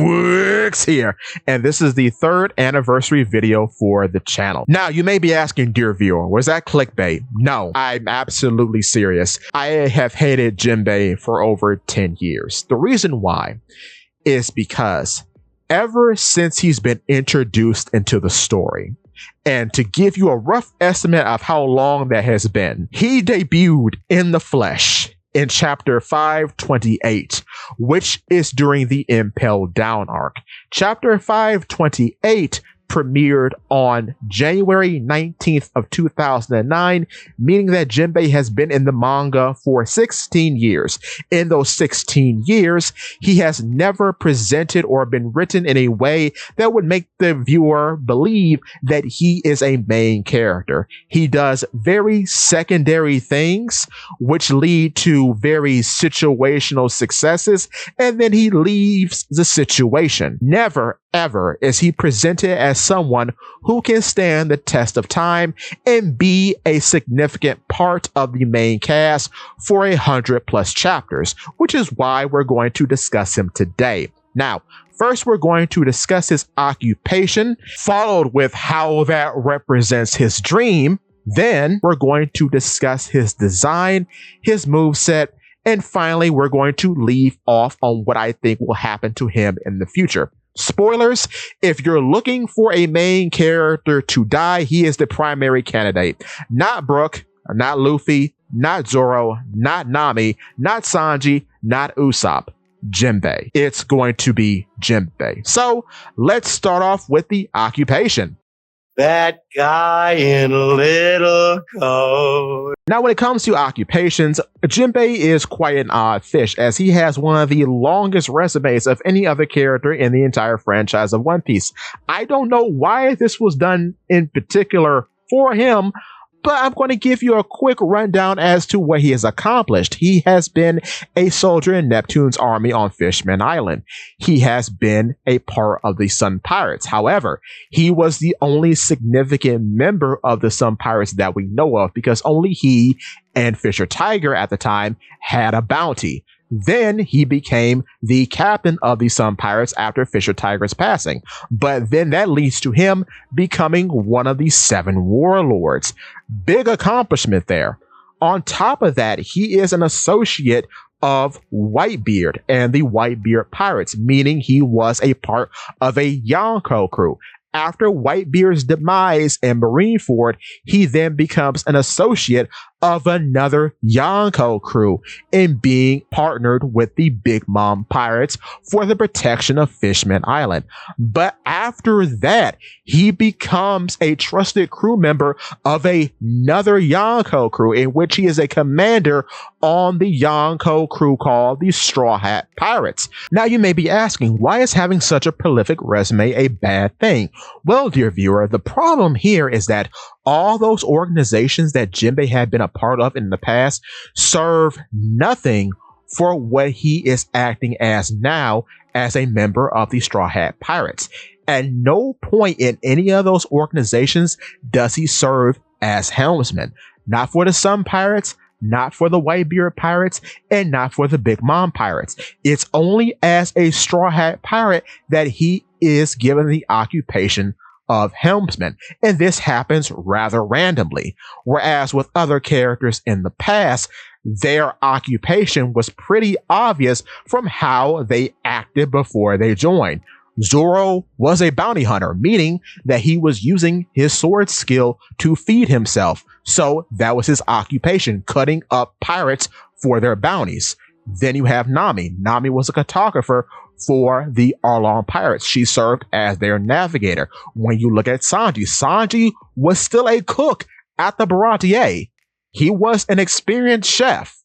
Works here, and this is the 3rd anniversary video for the channel. Now, you may be asking, dear viewer, was that clickbait? No, I'm absolutely serious. I have hated Jinbei for over 10 years. The reason why is because ever since he's been introduced into the story, and to give you a rough estimate of how long that has been, he debuted in the flesh in chapter 528, which is during the Impel Down arc. Chapter 528 premiered on January 19th of 2009, meaning that Jinbei has been in the manga for 16 years. In those 16 years, he has never presented or been written in a way that would make the viewer believe that he is a main character. He does very secondary things, which lead to very situational successes, and then he leaves the situation. Never, ever is he presented as someone who can stand the test of time and be a significant part of the main cast for 100+ chapters, which is why we're going to discuss him today. Now, first we're going to discuss his occupation, followed with how that represents his dream. Then we're going to discuss his design, his moveset, and finally we're going to leave off on what I think will happen to him in the future. Spoilers, if you're looking for a main character to die, he is the primary candidate. Not Brook, not Luffy, not Zoro, not Nami, not Sanji, not Usopp. Jinbei. It's going to be Jinbei. So let's start off with the occupation. That guy in a little coat. Now, when it comes to occupations, Jinbei is quite an odd fish, as he has one of the longest resumes of any other character in the entire franchise of One Piece. I don't know why this was done in particular for him, but I'm going to give you a quick rundown as to what he has accomplished. He has been a soldier in Neptune's army on Fishman Island. He has been a part of the Sun Pirates. However, he was the only significant member of the Sun Pirates that we know of, because only he and Fisher Tiger at the time had a bounty. Then he became the captain of the Sun Pirates after Fisher Tiger's passing. But then that leads to him becoming one of the 7 warlords. Big accomplishment there. On top of that, he is an associate of Whitebeard and the Whitebeard Pirates, meaning he was a part of a Yonko crew. After Whitebeard's demise in Marineford, he then becomes an associate of another Yonko crew in being partnered with the Big Mom Pirates for the protection of Fishman Island. But after that, he becomes a trusted crew member of another Yonko crew, in which he is a commander on the Yonko crew called the Straw Hat Pirates. Now, you may be asking, why is having such a prolific resume a bad thing? Well, dear viewer, the problem here is that all those organizations that Jinbei had been a part of in the past serve nothing for what he is acting as now as a member of the Straw Hat Pirates. At no point in any of those organizations does he serve as helmsman. Not for the Sun Pirates, not for the Whitebeard Pirates, and not for the Big Mom Pirates. It's only as a Straw Hat Pirate that he is given the occupation of helmsman, and this happens rather randomly. Whereas with other characters in the past, their occupation was pretty obvious from how they acted before they joined. Zoro was a bounty hunter, meaning that he was using his sword skill to feed himself. So that was his occupation, cutting up pirates for their bounties. Then you have Nami. Nami was a cartographer for the Arlong Pirates. She served as their navigator. When you look at Sanji, Sanji was still a cook at the Baratier. He was an experienced chef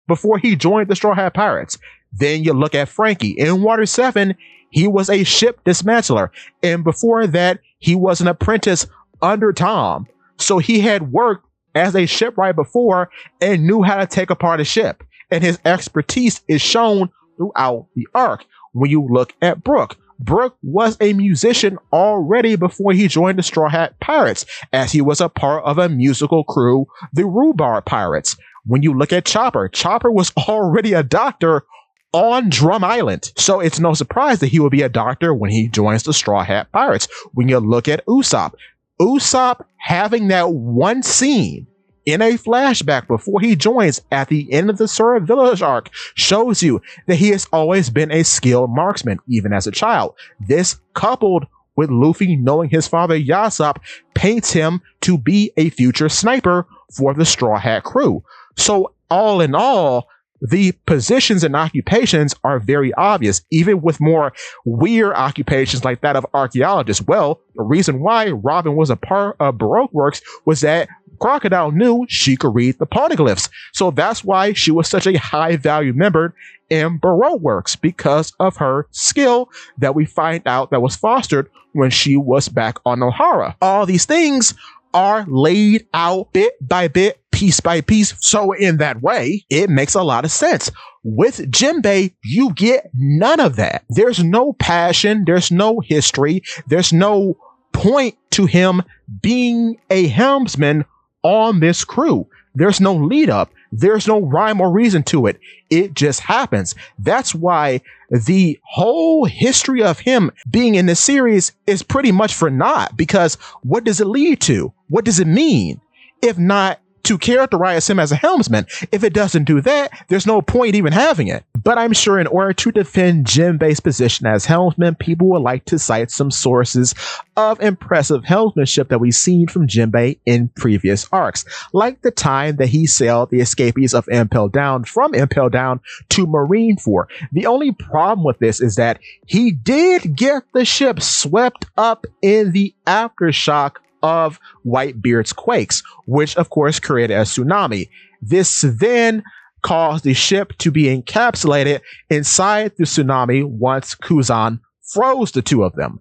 before he joined the Straw Hat Pirates. Then you look at Frankie. In Water 7, he was a ship dismantler. And before that, he was an apprentice under Tom. So he had worked as a shipwright before and knew how to take apart a ship. And his expertise is shown throughout the arc. When you look at Brook, Brook was a musician already before he joined the Straw Hat Pirates, as he was a part of a musical crew, the Rhubarb Pirates. When you look at Chopper, Chopper was already a doctor on Drum Island. So it's no surprise that he will be a doctor when he joins the Straw Hat Pirates. When you look at Usopp, Usopp having that one scene in a flashback before he joins at the end of the Surah Village arc shows you that he has always been a skilled marksman, even as a child. This, coupled with Luffy knowing his father Yasopp, paints him to be a future sniper for the Straw Hat crew. So all in all, the positions and occupations are very obvious, even with more weird occupations like that of archaeologist. Well, the reason why Robin was a part of Baroque Works was that Crocodile knew she could read the poneglyphs. So that's why she was such a high value member in Baroque Works, because of her skill that we find out that was fostered when she was back on Ohara. All these things are laid out bit by bit, piece by piece. So in that way, it makes a lot of sense. With Jinbei, you get none of that. There's no passion. There's no history. There's no point to him being a helmsman on this crew. There's no lead up. There's no rhyme or reason to it. It just happens. That's why the whole history of him being in this series is pretty much for naught, because what does it lead to? What does it mean? If not to characterize him as a helmsman. If it doesn't do that, there's no point even having it. But I'm sure in order to defend Jinbei's position as helmsman, people would like to cite some sources of impressive helmsmanship that we've seen from Jinbei in previous arcs, like the time that he sailed the escapees of Impel Down from Impel Down to Marineford. The only problem with this is that he did get the ship swept up in the aftershock of Whitebeard's quakes, which of course created a tsunami. This then caused the ship to be encapsulated inside the tsunami once Kuzan froze the two of them.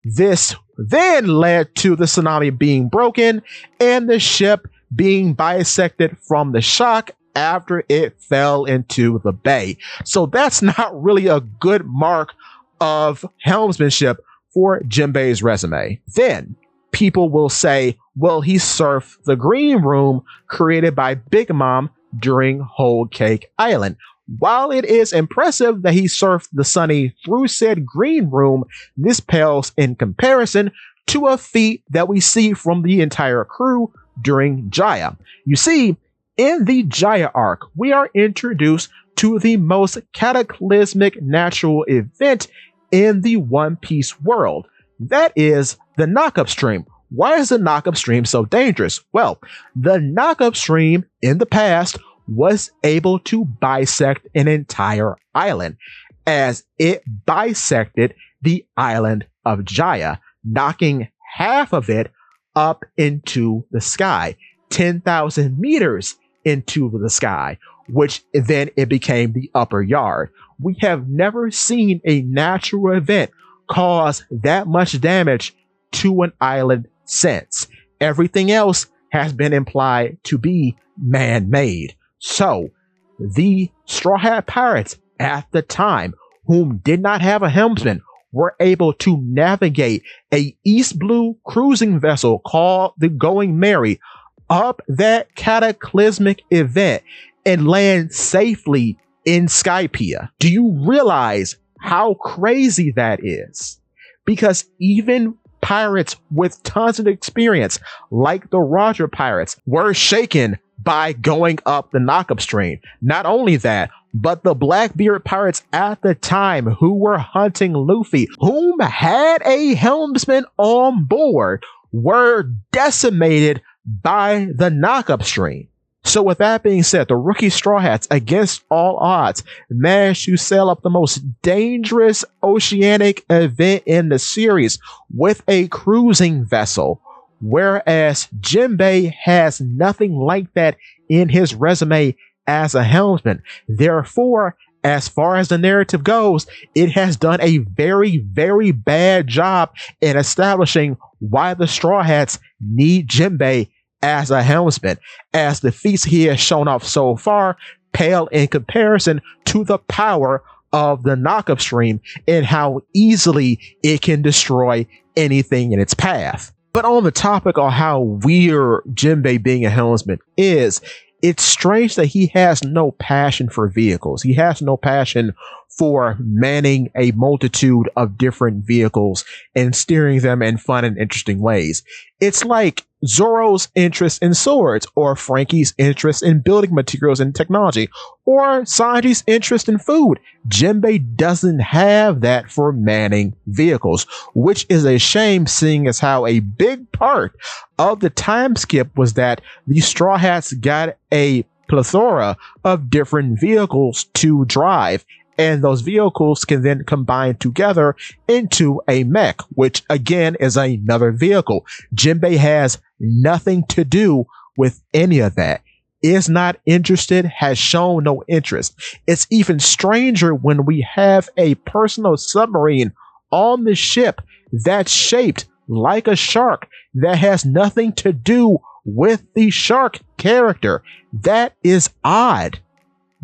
This then led to the tsunami being broken and the ship being bisected from the shock after it fell into the bay. So that's not really a good mark of helmsmanship for Jinbei's resume. Then people will say, well, he surfed the green room created by Big Mom during Whole Cake Island. While it is impressive that he surfed the Sunny through said green room, this pales in comparison to a feat that we see from the entire crew during Jaya. You see, in the Jaya arc, we are introduced to the most cataclysmic natural event in the One Piece world. That is the knockup stream. Why is the knockup stream so dangerous? Well, the knockup stream in the past was able to bisect an entire island, as it bisected the island of Jaya, knocking half of it up into the sky, 10,000 meters into the sky, which then it became the upper yard. We have never seen a natural event cause that much damage to an island since. Everything else has been implied to be man-made. So, the Straw Hat Pirates at the time, whom did not have a helmsman, were able to navigate a East Blue cruising vessel called the Going Merry up that cataclysmic event and land safely in Skypiea. Do you realize how crazy that is? Because even pirates with tons of experience, like the Roger pirates, were shaken by going up the knockup stream. Not only that, but the Blackbeard pirates at the time who were hunting Luffy, whom had a helmsman on board, were decimated by the knockup stream. So with that being said, the rookie Straw Hats, against all odds, managed to sail up the most dangerous oceanic event in the series with a cruising vessel, whereas Jinbei has nothing like that in his resume as a helmsman. Therefore, as far as the narrative goes, it has done a very, very bad job in establishing why the Straw Hats need Jinbei as a helmsman, as the feats he has shown off so far pale in comparison to the power of the knockup stream and how easily it can destroy anything in its path. But on the topic of how weird Jinbei being a helmsman is, It's strange that he has no passion for vehicles. He has no passion for manning a multitude of different vehicles and steering them in fun and interesting ways. It's like Zoro's interest in swords, or Frankie's interest in building materials and technology, or Sanji's interest in food. Jinbei doesn't have that for manning vehicles, which is a shame, seeing as how a big part of the time skip was that the Straw Hats got a plethora of different vehicles to drive, and those vehicles can then combine together into a mech, which again is another vehicle. Jinbei has nothing to do with any of that. Is not interested, has shown no interest. It's even stranger when we have a personal submarine on the ship that's shaped like a shark that has nothing to do with the shark character. That is odd.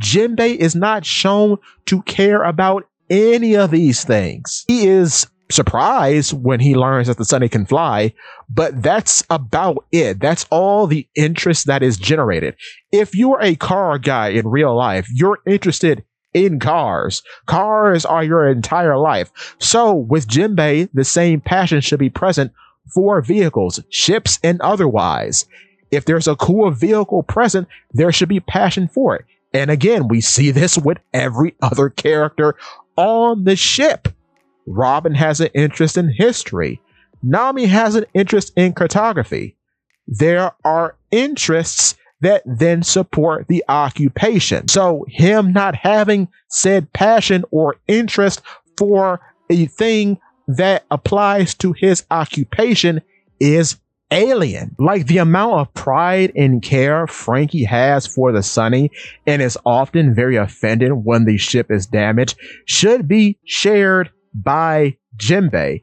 Jinbei is not shown to care about any of these things. He is surprised when he learns that the Sunny can fly, but that's about it. That's all the interest that is generated. If you're a car guy in real life, you're interested in cars. Cars are your entire life. So with Jinbei, the same passion should be present for vehicles, ships, and otherwise. If there's a cool vehicle present, there should be passion for it. And again, we see this with every other character on the ship. Robin has an interest in history. Nami has an interest in cartography. There are interests that then support the occupation. So him not having said passion or interest for a thing that applies to his occupation is alien. Like the amount of pride and care Frankie has for the Sunny, and is often very offended when the ship is damaged, should be shared by Jinbei,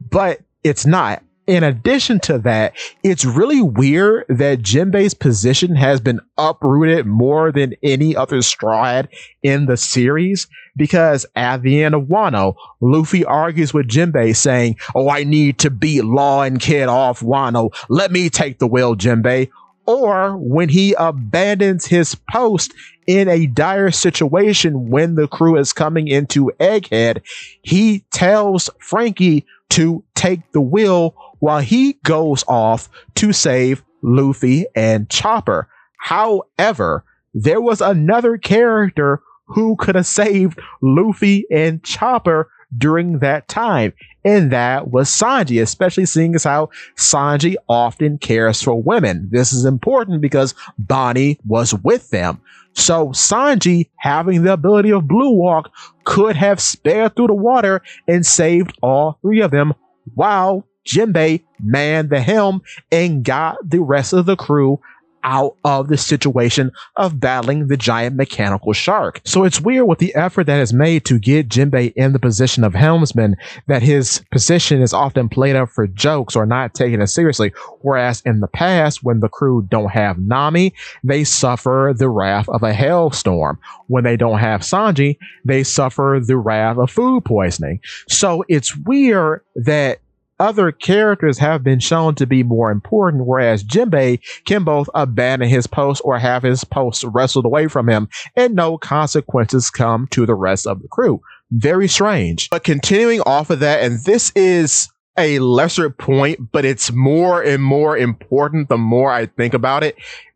but it's not. In addition to that, it's really weird that Jinbei's position has been uprooted more than any other Straw Hat in the series, because at the end of Wano, Luffy argues with Jinbei saying, "Oh, I need to beat Law and Kid off Wano. Let me take the wheel, Jinbei." Or when he abandons his post in a dire situation when the crew is coming into Egghead, he tells Frankie to take the wheel while he goes off to save Luffy and Chopper. However, there was another character who could have saved Luffy and Chopper during that time, and that was Sanji, especially seeing as how Sanji often cares for women. This is important because Bonnie was with them. So Sanji, having the ability of Blue Walk, could have sped through the water and saved all three of them, while Jinbei manned the helm and got the rest of the crew out of the situation of battling the giant mechanical shark. So it's weird with the effort that is made to get Jinbei in the position of helmsman that his position is often played up for jokes or not taken as seriously, whereas in the past, when the crew don't have Nami, they suffer the wrath of a hailstorm. When they don't have Sanji, they suffer the wrath of food poisoning. So it's weird that other characters have been shown to be more important, whereas Jinbei can both abandon his post or have his post wrestled away from him, and no consequences come to the rest of the crew. Very strange. But continuing off of that, and this is a lesser point, but it's more and more important the more I think about it.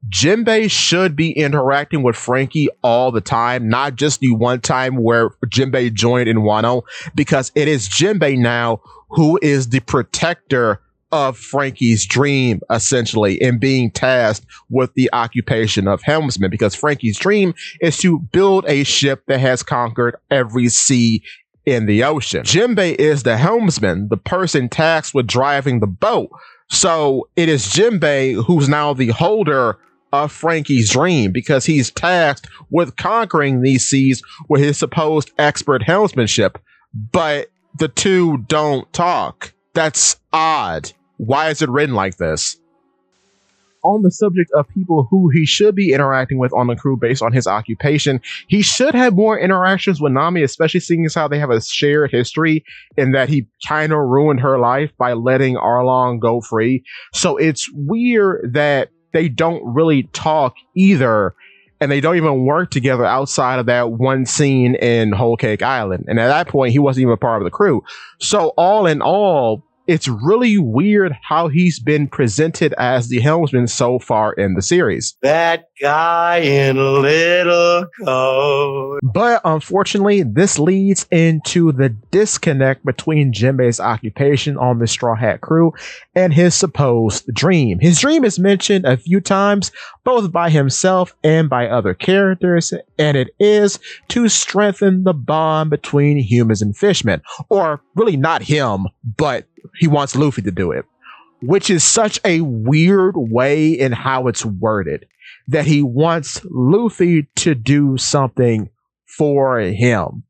Jinbei should be interacting with Frankie all the time, not just the one time where Jinbei joined in Wano, because it is Jinbei now who is the protector of Frankie's dream, essentially, and being tasked with the occupation of helmsman, because Frankie's dream is to build a ship that has conquered every sea in the ocean. Jinbei is the helmsman, the person tasked with driving the boat. So it is Jinbei who's now the holder of Frankie's dream, because he's tasked with conquering these seas with his supposed expert helmsmanship. But the two don't talk. That's odd. Why is it written like this? On the subject of people who he should be interacting with on the crew based on his occupation, he should have more interactions with Nami, especially seeing as how they have a shared history in that he kind of ruined her life by letting Arlong go free. So it's weird that they don't really talk either. And they don't even work together outside of that one scene in Whole Cake Island. And at that point, he wasn't even a part of the crew. So all in all, it's really weird how he's been presented as the helmsman so far in the series. That guy in a little coat. But unfortunately, this leads into the disconnect between Jinbei's occupation on the Straw Hat crew and his supposed dream. His dream is mentioned a few times, both by himself and by other characters, and it is to strengthen the bond between humans and fishmen. Or really not him, but he wants Luffy to do it, which is such a weird way in how it's worded, that he wants Luffy to do something for him.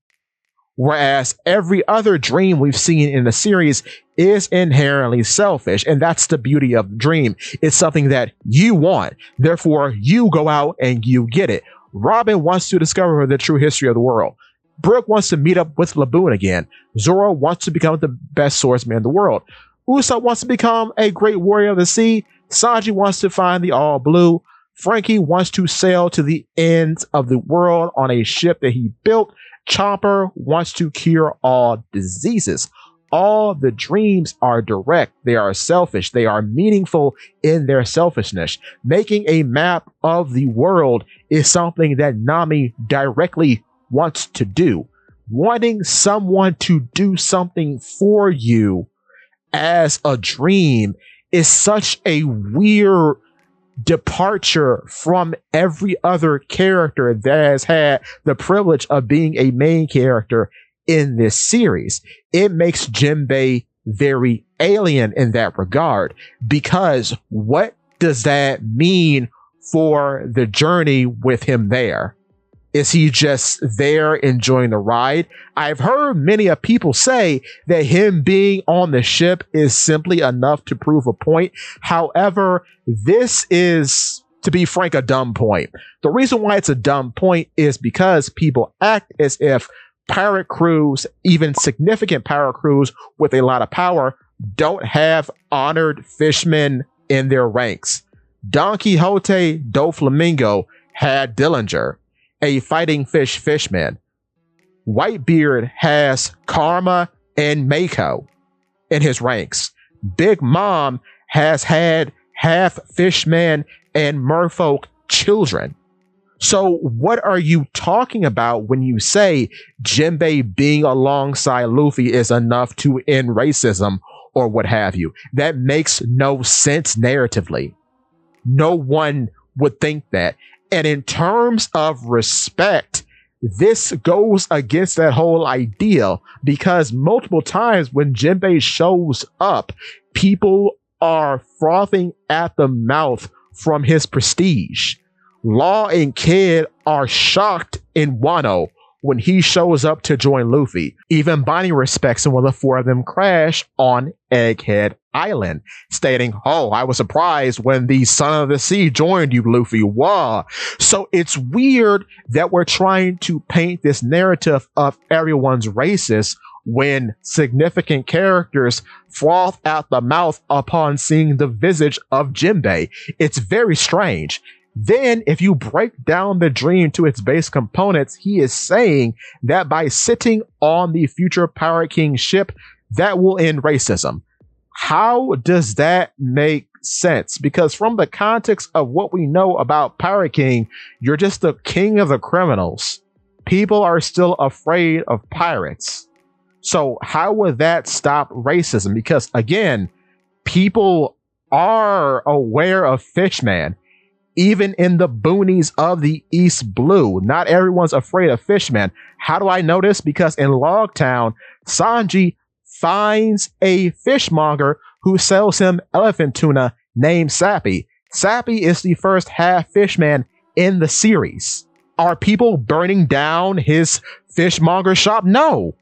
Whereas every other dream we've seen in the series is inherently selfish, and that's the beauty of the dream. It's something that you want, therefore you go out and you get it. Robin wants to discover the true history of the world. Brook wants to meet up with Laboon again. Zoro wants to become the best swordsman in the world. Usopp wants to become a great warrior of the sea. Sanji wants to find the All Blue. Frankie wants to sail to the ends of the world on a ship that he built. Chopper wants to cure all diseases. All the dreams are direct. They are selfish. They are meaningful in their selfishness. Making a map of the world is something that Nami directly wants to do. Wanting someone to do something for you as a dream is such a weird departure from every other character that has had the privilege of being a main character in this series. It makes Jinbei very alien in that regard, because what does that mean for the journey with him there? Is he just there enjoying the ride? I've heard many of people say that him being on the ship is simply enough to prove a point. However, this is, to be frank, a dumb point. The reason why it's a dumb point is because people act as if pirate crews, even significant pirate crews with a lot of power, don't have honored fishmen in their ranks. Don Quixote Doflamingo had Dillinger, a fighting fishman. Whitebeard has Karma and Mako in his ranks. Big Mom has had half fishman and merfolk children. So what are you talking about when you say Jinbei being alongside Luffy is enough to end racism or what have you? That makes no sense narratively. No one would think that. And in terms of respect, this goes against that whole idea, because multiple times when Jinbei shows up, people are frothing at the mouth from his prestige. Law and Kid are shocked in Wano when he shows up to join Luffy. Even Bonnie respects him when the four of them crash on Egghead Island, stating, "Oh, I was surprised when the Son of the Sea joined you, Luffy. Wow." So it's weird that we're trying to paint this narrative of everyone's racist when significant characters froth at the mouth upon seeing the visage of Jinbei. It's very strange. Then, if you break down the dream to its base components, he is saying that by sitting on the future Pirate King ship, that will end racism. How does that make sense? Because from the context of what we know about Pirate King, you're just the king of the criminals. People are still afraid of pirates. So how would that stop racism? Because again, people are aware of Fishman. Even in the boonies of the East Blue, not everyone's afraid of Fishman. How do I know this? Because in Logtown, Sanji finds a fishmonger who sells him elephant tuna named Sappy. Sappy is the first half fishman in the series. Are people burning down his fishmonger shop? No.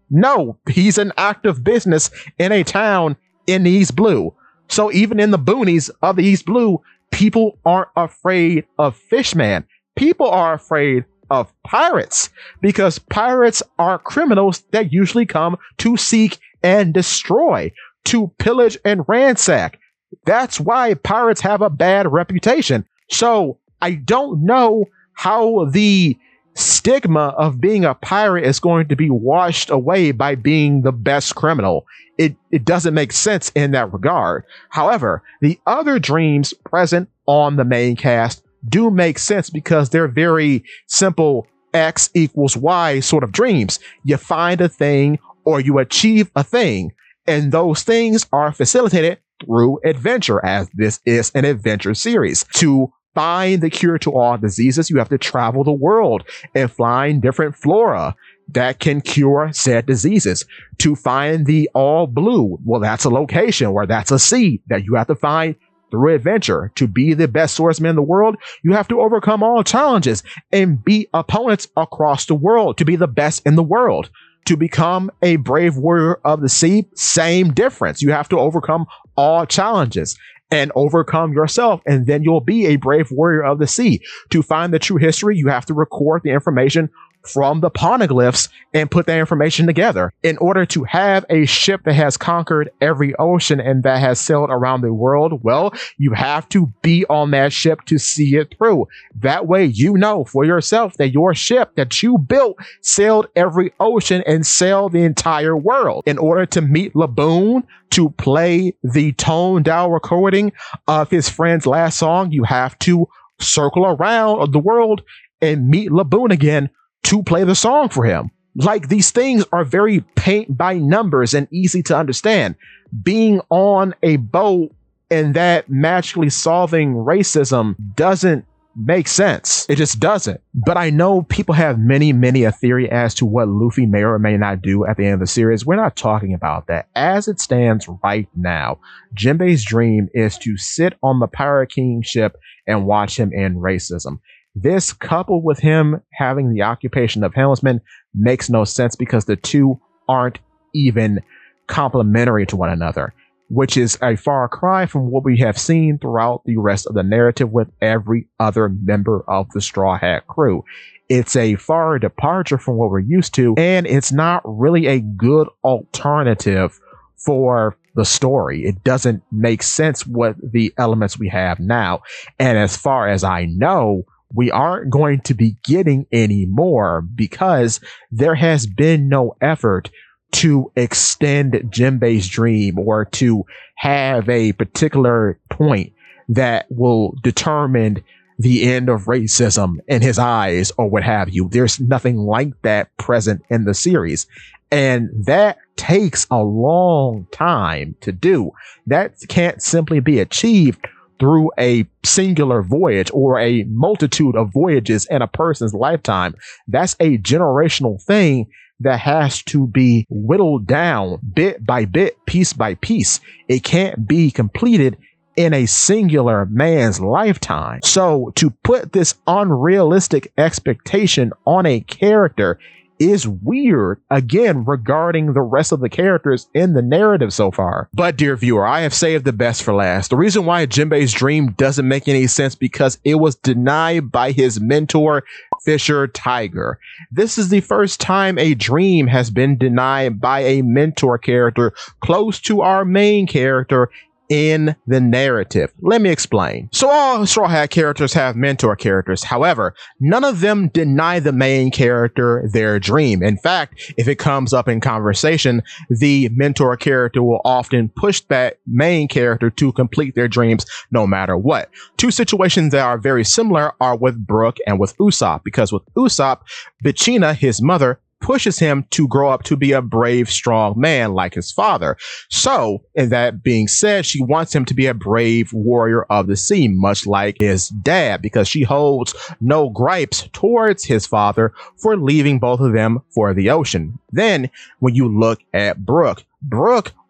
No, he's an active business in a town in the East Blue. So even in the boonies of the East Blue, people aren't afraid of Fishman. People are afraid of pirates, because pirates are criminals that usually come to seek and destroy, to pillage and ransack. That's why pirates have a bad reputation. So I don't know how the stigma of being a pirate is going to be washed away by being the best criminal. It doesn't make sense in that regard. However, the other dreams present on the main cast do make sense because they're very simple X equals Y sort of dreams. You find a thing or you achieve a thing, and those things are facilitated through adventure, as this is an adventure series. To find the cure to all diseases, you have to travel the world and find different flora that can cure said diseases. To find the all blue, well, that's a location, or that's a sea that you have to find through adventure. To be the best swordsman in the world, you have to overcome all challenges and beat opponents across the world to be the best in the world. To become a brave warrior of the sea, same difference. You have to overcome all challenges and overcome yourself, and then you'll be a brave warrior of the sea. To find the true history, you have to record the information from the poneglyphs and put that information together. In order to have a ship that has conquered every ocean and that has sailed around the world, well, you have to be on that ship to see it through. That way you know for yourself that your ship that you built sailed every ocean and sailed the entire world. In order to meet Laboon, to play the toned down recording of his friend's last song, you have to circle around the world and meet Laboon again to play the song for him. Like, these things are very paint by numbers and easy to understand. Being on a boat and that magically solving racism doesn't make sense. It just doesn't. But I know people have many a theory as to what Luffy may or may not do at the end of the series. We're not talking about that. As it stands right now, Jinbei's dream is to sit on the Pirate King ship and watch him end racism. This, coupled with him having the occupation of helmsman, makes no sense because the two aren't even complementary to one another, which is a far cry from what we have seen throughout the rest of the narrative with every other member of the Straw Hat crew. It's a far departure from what we're used to, and it's not really a good alternative for the story. It doesn't make sense with the elements we have now. And as far as I know, we aren't going to be getting any more because there has been no effort to extend Jinbei's dream or to have a particular point that will determine the end of racism in his eyes or what have you. There's nothing like that present in the series. And that takes a long time to do. That can't simply be achieved through a singular voyage or a multitude of voyages in a person's lifetime. That's a generational thing that has to be whittled down bit by bit, piece by piece. It can't be completed in a singular man's lifetime. So to put this unrealistic expectation on a character is weird, again, regarding the rest of the characters in the narrative so far. But dear viewer, I have saved the best for last. The reason why Jinbei's dream doesn't make any sense because it was denied by his mentor, Fisher Tiger. This is the first time a dream has been denied by a mentor character close to our main character in the narrative. Let me explain. So all Straw Hat characters have mentor characters. However, none of them deny the main character their dream. In fact, if it comes up in conversation, the mentor character will often push that main character to complete their dreams no matter what. Two situations that are very similar are with Brook and with Usopp, because with Usopp, Bichina, his mother, pushes him to grow up to be a brave, strong man like his father. So, in that being said, she wants him to be a brave warrior of the sea, much like his dad, because she holds no gripes towards his father for leaving both of them for the ocean. Then, when you look at Brook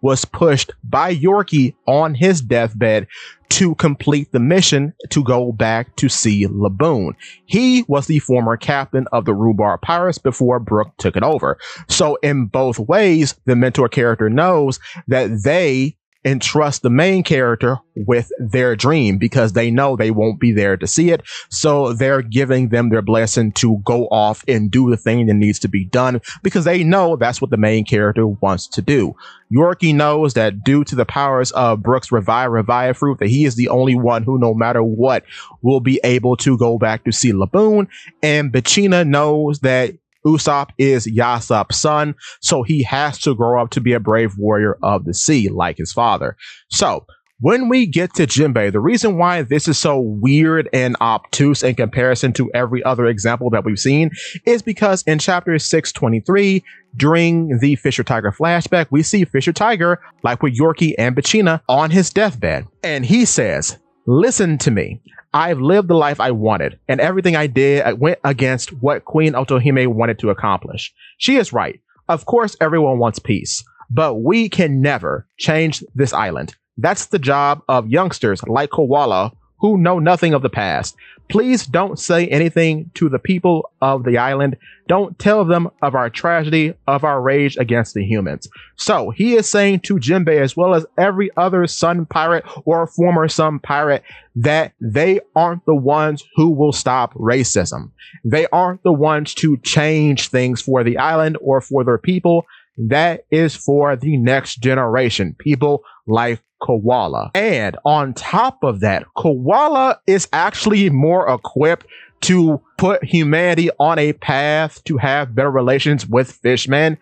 was pushed by Yorkie on his deathbed to complete the mission to go back to see Laboon. He was the former captain of the Rhubarb Pirates before Brook took it over. So in both ways, the mentor character knows that they entrust the main character with their dream because they know they won't be there to see it. So they're giving them their blessing to go off and do the thing that needs to be done because they know that's what the main character wants to do. Yorkie knows that due to the powers of Brooks' revive fruit, that he is the only one who, no matter what, will be able to go back to see Laboon. And Bachina knows that Usopp is Yasopp's son, so he has to grow up to be a brave warrior of the sea, like his father. So, when we get to Jinbei, the reason why this is so weird and obtuse in comparison to every other example that we've seen is because in chapter 623, during the Fisher Tiger flashback, we see Fisher Tiger, like with Yorkie and Bachina, on his deathbed. And he says, "Listen to me. I've lived the life I wanted, and everything I did went against what Queen Otohime wanted to accomplish. She is right. Of course, everyone wants peace, but we can never change this island. That's the job of youngsters like Koala who know nothing of the past. Please don't say anything to the people of the island. Don't tell them of our tragedy, of our rage against the humans." So he is saying to Jinbei, as well as every other Sun pirate or former Sun pirate, that they aren't the ones who will stop racism. They aren't the ones to change things for the island or for their people. That is for the next generation, people like Koala. And on top of that, Koala is actually more equipped to put humanity on a path to have better relations with fishmen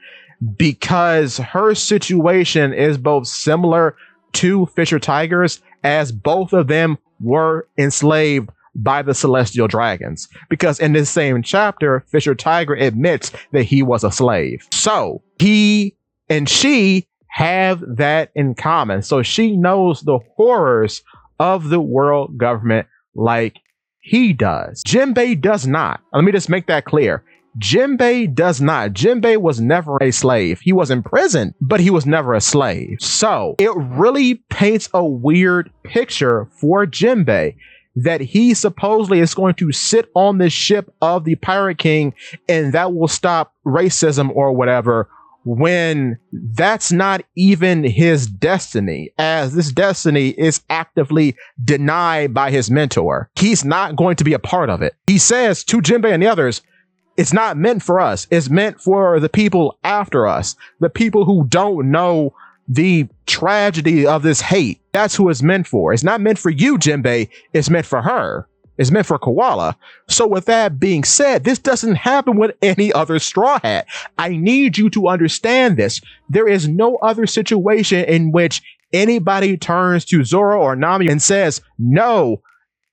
because her situation is both similar to Fisher Tigers, as both of them were enslaved by the celestial dragons. Because in this same chapter, Fisher Tiger admits that he was a slave. So he and she have that in common. So she knows the horrors of the world government like he does. Jinbei does not. Let me just make that clear. Jinbei does not. Jinbei was never a slave. He was imprisoned, but he was never a slave. So it really paints a weird picture for Jinbei that he supposedly is going to sit on the ship of the Pirate King and that will stop racism or whatever, when that's not even his destiny, as this destiny is actively denied by his mentor. He's not going to be a part of it. He says to Jinbei and the others, it's not meant for us. It's meant for the people after us, the people who don't know the tragedy of this hate. That's who it's meant for. It's not meant for you, Jinbei. It's meant for her. It's meant for Koala. So with that being said, this doesn't happen with any other Straw Hat. I need you to understand this. There is no other situation in which anybody turns to Zoro or Nami and says, "No,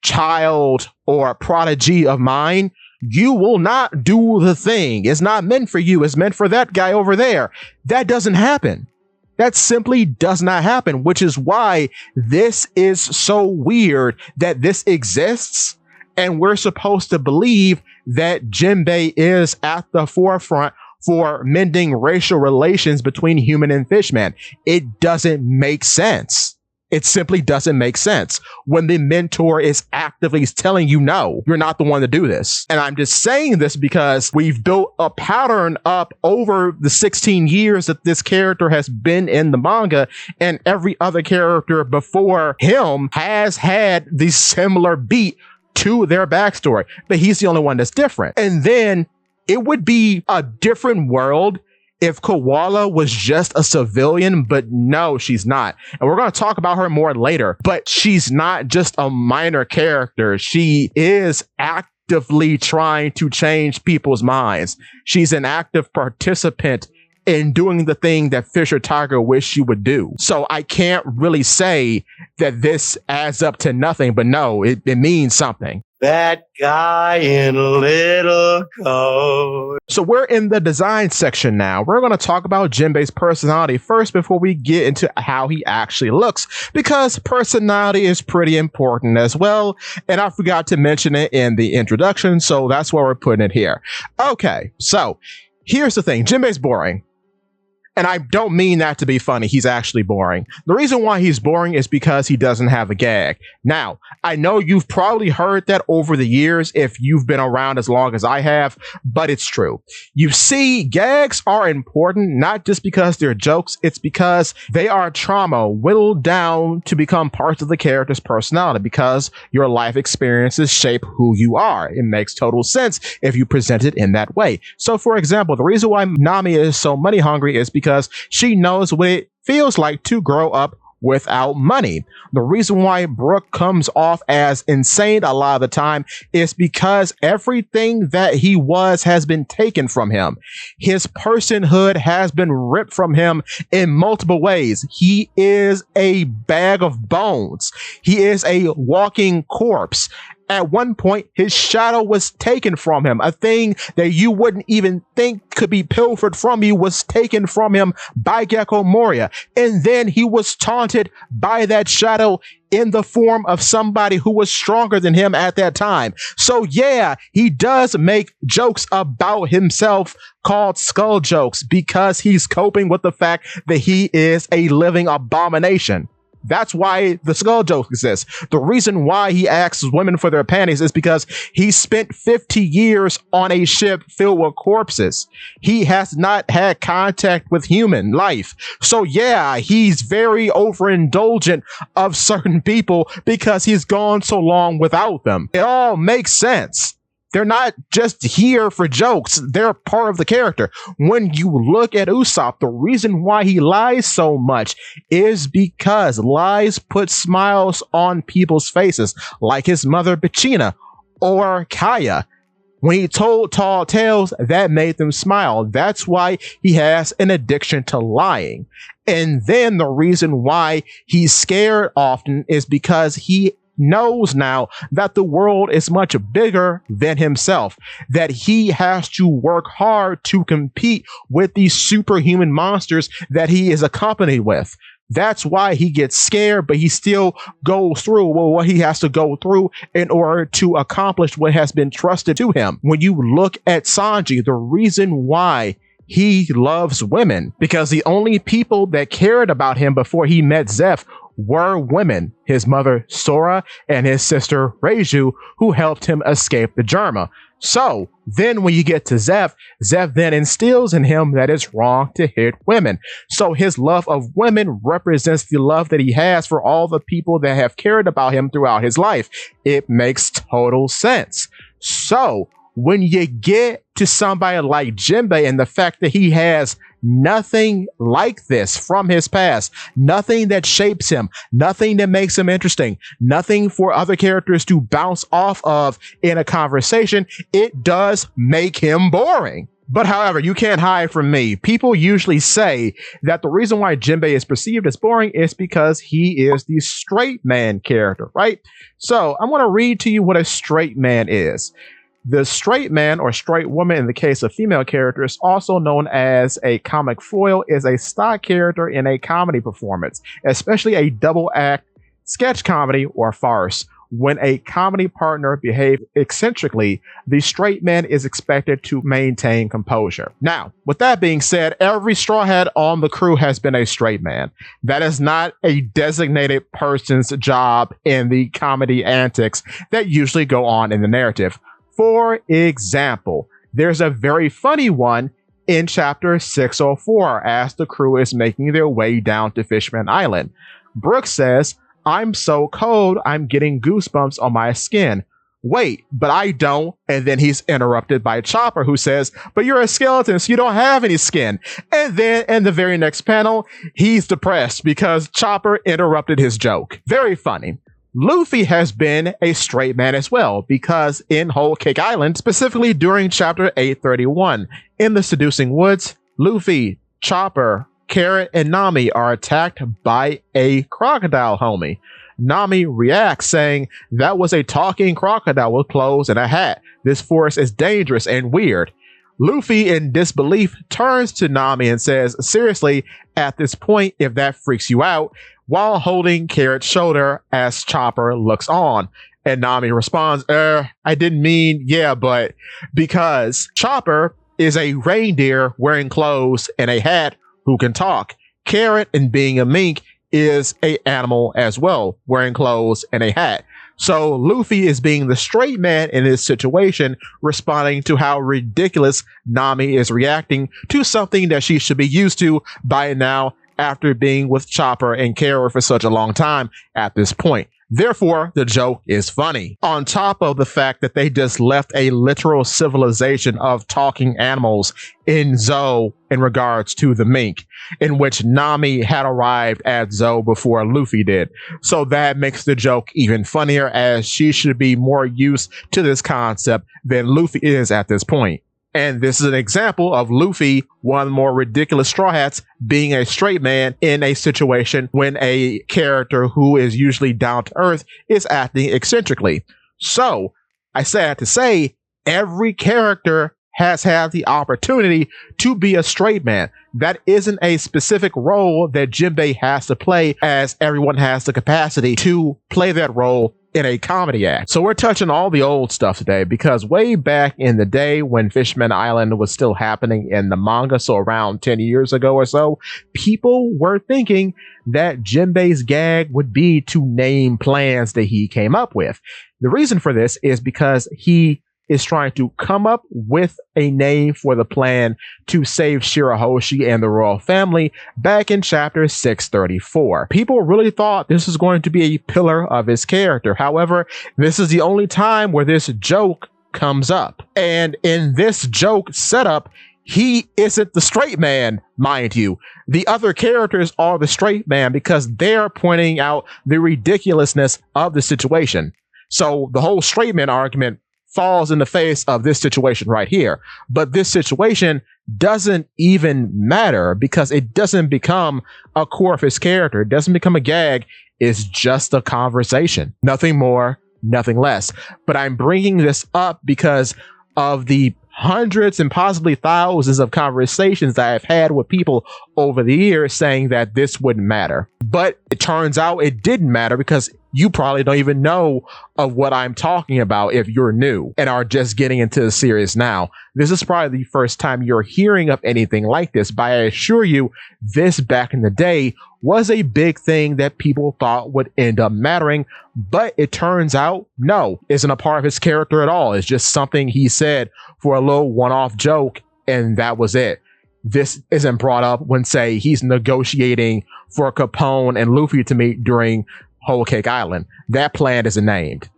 child or prodigy of mine, you will not do the thing. It's not meant for you. It's meant for that guy over there." That doesn't happen. That simply does not happen, which is why this is so weird that this exists, and we're supposed to believe that Jinbei is at the forefront for mending racial relations between human and fishman. It doesn't make sense. It simply doesn't make sense when the mentor is actively telling you, no, you're not the one to do this. And I'm just saying this because we've built a pattern up over the 16 years that this character has been in the manga, and every other character before him has had the similar beat to their backstory, but he's the only one that's different. And then it would be a different world if Koala was just a civilian, but no, she's not. And we're going to talk about her more later, but she's not just a minor character. She is actively trying to change people's minds. She's an active participant in doing the thing that Fisher Tiger wished she would do. So I can't really say that this adds up to nothing, but no, it means something. That guy in a little coat. So we're in the design section now. We're going to talk about Jinbei's personality first before we get into how he actually looks, because personality is pretty important as well. And I forgot to mention it in the introduction, so that's why we're putting it here. Okay, so here's the thing. Jinbei's boring. And I don't mean that to be funny. He's actually boring. The reason why he's boring is because he doesn't have a gag. Now, I know you've probably heard that over the years if you've been around as long as I have, but it's true. You see, gags are important not just because they're jokes, it's because they are trauma whittled down to become parts of the character's personality because your life experiences shape who you are. It makes total sense if you present it in that way. So, for example, the reason why Nami is so money hungry is because she knows what it feels like to grow up without money. The reason why Brook comes off as insane a lot of the time is because everything that he was has been taken from him. His personhood has been ripped from him in multiple ways. He is a bag of bones. He is a walking corpse. At one point, his shadow was taken from him. A thing that you wouldn't even think could be pilfered from you was taken from him by Gecko Moria. And then he was taunted by that shadow in the form of somebody who was stronger than him at that time. So yeah, he does make jokes about himself called skull jokes because he's coping with the fact that he is a living abomination. That's why the skull joke exists. The reason why he asks women for their panties is because he spent 50 years on a ship filled with corpses. He has not had contact with human life. So yeah, he's very overindulgent of certain people because he's gone so long without them. It all makes sense. They're not just here for jokes. They're part of the character. When you look at Usopp, the reason why he lies so much is because lies put smiles on people's faces, like his mother, Bechina, or Kaya. When he told tall tales, that made them smile. That's why he has an addiction to lying. And then the reason why he's scared often is because he knows now that the world is much bigger than himself, that he has to work hard to compete with these superhuman monsters that he is accompanied with. That's why he gets scared, but he still goes through what he has to go through in order to accomplish what has been trusted to him. When you look at Sanji, the reason why he loves women, because the only people that cared about him before he met Zeph were women, his mother Sora and his sister Reiju, who helped him escape the Germa. So then when you get to Zeph, Zeph then instills in him that it's wrong to hit women. So his love of women represents the love that he has for all the people that have cared about him throughout his life. It makes total sense. So when you get to somebody like Jinbei and the fact that he has nothing like this from his past, nothing that shapes him, nothing that makes him interesting, nothing for other characters to bounce off of in a conversation, it does make him boring. But however, you can't hide from me. People usually say that the reason why Jinbei is perceived as boring is because he is the straight man character, right? So I'm going to read to you what a straight man is. The straight man or straight woman in the case of female characters, also known as a comic foil, is a stock character in a comedy performance, especially a double act sketch comedy or farce. When a comedy partner behaves eccentrically, the straight man is expected to maintain composure. Now, with that being said, every straw hat on the crew has been a straight man. That is not a designated person's job in the comedy antics that usually go on in the narrative. For example, there's a very funny one in chapter 604 as the crew is making their way down to Fishman Island. Brooke says, "I'm so cold, I'm getting goosebumps on my skin." Wait, but I don't. And then he's interrupted by Chopper, who says, "But you're a skeleton, so you don't have any skin." And then in the very next panel, he's depressed because Chopper interrupted his joke. Very funny. Luffy has been a straight man as well, because in Whole Cake Island, specifically during chapter 831, in the Seducing Woods, Luffy, Chopper, Carrot, and Nami are attacked by a crocodile homie. Nami reacts saying, "That was a talking crocodile with clothes and a hat. This forest is dangerous and weird." Luffy, in disbelief, turns to Nami and says, "Seriously, at this point, if that freaks you out," while holding Carrot's shoulder as Chopper looks on. And Nami responds, I didn't mean, yeah, but," because Chopper is a reindeer wearing clothes and a hat who can talk. Carrot, and being a mink, is a animal as well, wearing clothes and a hat. So Luffy is being the straight man in this situation, responding to how ridiculous Nami is reacting to something that she should be used to by now after being with Chopper and Carrot for such a long time at this point. Therefore, the joke is funny. On top of the fact that they just left a literal civilization of talking animals in Zou in regards to the mink, in which Nami had arrived at Zou before Luffy did. So that makes the joke even funnier, as she should be more used to this concept than Luffy is at this point. And this is an example of Luffy, one of the more ridiculous Straw Hats, being a straight man in a situation when a character who is usually down to earth is acting eccentrically. So, I say that to say, every character has had the opportunity to be a straight man. That isn't a specific role that Jinbei has to play, as everyone has the capacity to play that role in a comedy act. So we're touching all the old stuff today, because way back in the day when Fishman Island was still happening in the manga, so around 10 years ago or so, people were thinking that Jinbei's gag would be to name plans that he came up with. The reason for this is because he is trying to come up with a name for the plan to save Shirahoshi and the royal family back in chapter 634. People really thought this was going to be a pillar of his character. However, this is the only time where this joke comes up. And in this joke setup, he isn't the straight man, mind you. The other characters are the straight man because they're pointing out the ridiculousness of the situation. So the whole straight man argument falls in the face of this situation right here. But this situation doesn't even matter because it doesn't become a core of his character. It doesn't become a gag. It's just a conversation. Nothing more, nothing less. But I'm bringing this up because of the hundreds and possibly thousands of conversations that I've had with people over the years saying that this wouldn't matter. But it turns out it didn't matter, because you probably don't even know of what I'm talking about if you're new and are just getting into the series now. This is probably the first time you're hearing of anything like this, but I assure you, this back in the day was a big thing that people thought would end up mattering, but it turns out, no, isn't a part of his character at all. It's just something he said for a little one-off joke, and that was it. This isn't brought up when, say, he's negotiating for Capone and Luffy to meet during Whole Cake Island. That plan isn't named.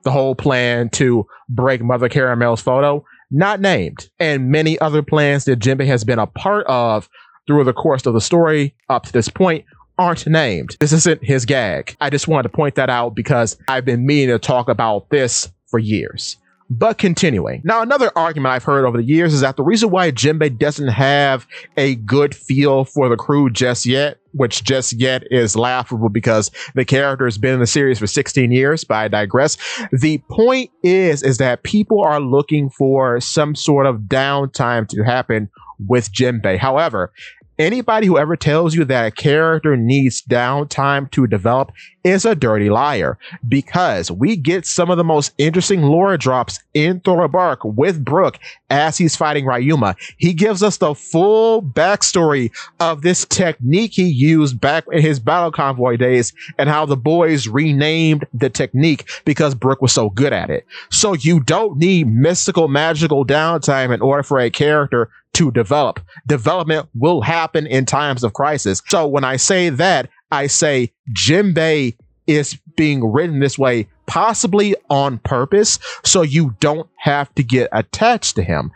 The whole plan to break Mother Caramel's photo, not named. And many other plans that Jinbe has been a part of through the course of the story up to this point aren't named. This isn't his gag. I just wanted to point that out because I've been meaning to talk about this for years. But continuing. Now, another argument I've heard over the years is that the reason why Jinbe doesn't have a good feel for the crew just yet, which just yet is laughable because the character has been in the series for 16 years, but I digress. The point is that people are looking for some sort of downtime to happen with Jinbe. However, anybody who ever tells you that a character needs downtime to develop is a dirty liar, because we get some of the most interesting lore drops in Thriller Bark with Brook as he's fighting Ryuma. He gives us the full backstory of this technique he used back in his battle convoy days and how the boys renamed the technique because Brook was so good at it. So you don't need mystical, magical downtime in order for a character to develop. Development will happen in times of crisis. So when I say that, I say Jinbe is being written this way, possibly on purpose, so you don't have to get attached to him.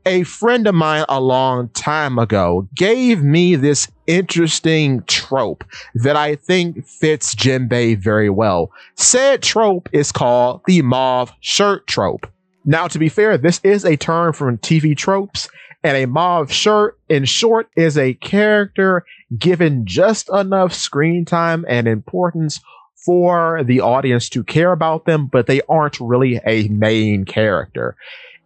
A friend of mine a long time ago gave me this interesting trope that I think fits Jinbe very well. Said trope is called the mauve shirt trope. Now, to be fair, this is a term from TV tropes, and a mauve shirt, in short, is a character given just enough screen time and importance for the audience to care about them, but they aren't really a main character.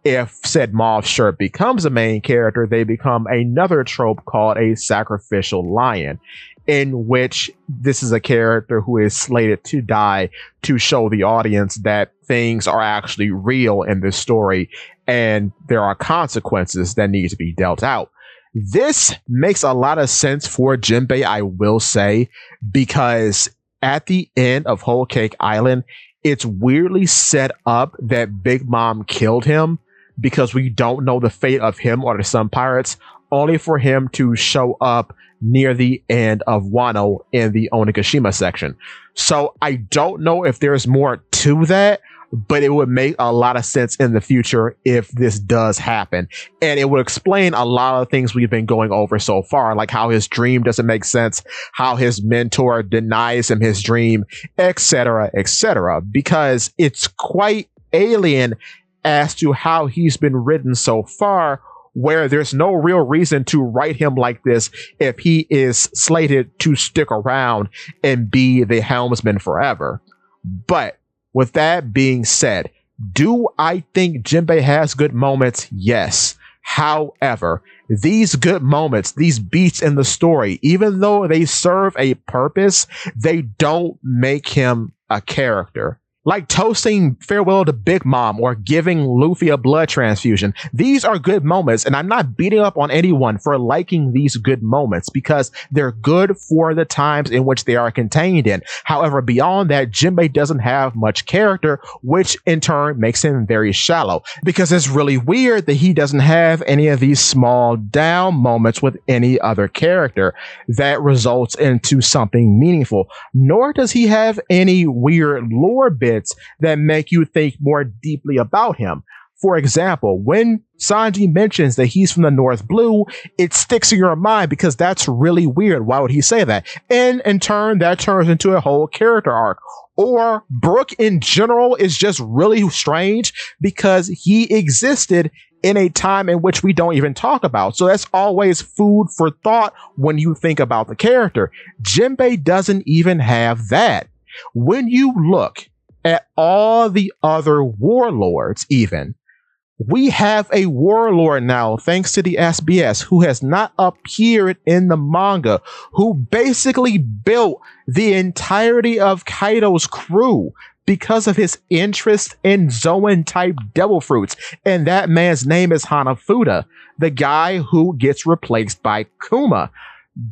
If said mauve shirt becomes a main character, they become another trope called a sacrificial lion, in which this is a character who is slated to die to show the audience that things are actually real in this story and there are consequences that need to be dealt out. This makes a lot of sense for Jinbei, I will say, because at the end of Whole Cake Island, it's weirdly set up that Big Mom killed him because we don't know the fate of him or the Sun Pirates, only for him to show up near the end of Wano in the Onigashima section. So I don't know if there's more to that, but it would make a lot of sense in the future if this does happen. And it would explain a lot of things we've been going over so far, like how his dream doesn't make sense, how his mentor denies him his dream, etc., because it's quite alien as to how he's been written so far, where there's no real reason to write him like this if he is slated to stick around and be the helmsman forever. But with that being said, do I think Jinbei has good moments? Yes. However, these good moments, these beats in the story, even though they serve a purpose, they don't make him a character. Like toasting farewell to Big Mom or giving Luffy a blood transfusion. These are good moments, and I'm not beating up on anyone for liking these good moments because they're good for the times in which they are contained in. However, beyond that, Jinbei doesn't have much character, which in turn makes him very shallow, because it's really weird that he doesn't have any of these small down moments with any other character that results into something meaningful, nor does he have any weird lore bits that make you think more deeply about him. For example, when Sanji mentions that he's from the North Blue, it sticks in your mind because that's really weird. Why would he say that? And in turn, that turns into a whole character arc. Or Brook in general is just really strange because he existed in a time in which we don't even talk about. So that's always food for thought when you think about the character. Jinbei doesn't even have that. When you look at all the other warlords, even, we have a warlord now, thanks to the SBS, who has not appeared in the manga, who basically built the entirety of Kaido's crew because of his interest in Zoan-type devil fruits. And that man's name is Hanafuda, the guy who gets replaced by Kuma.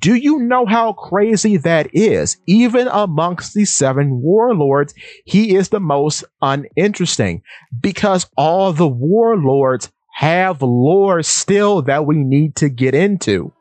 Do you know how crazy that is? Even amongst the 7 warlords, he is the most uninteresting because all the warlords have lore still that we need to get into.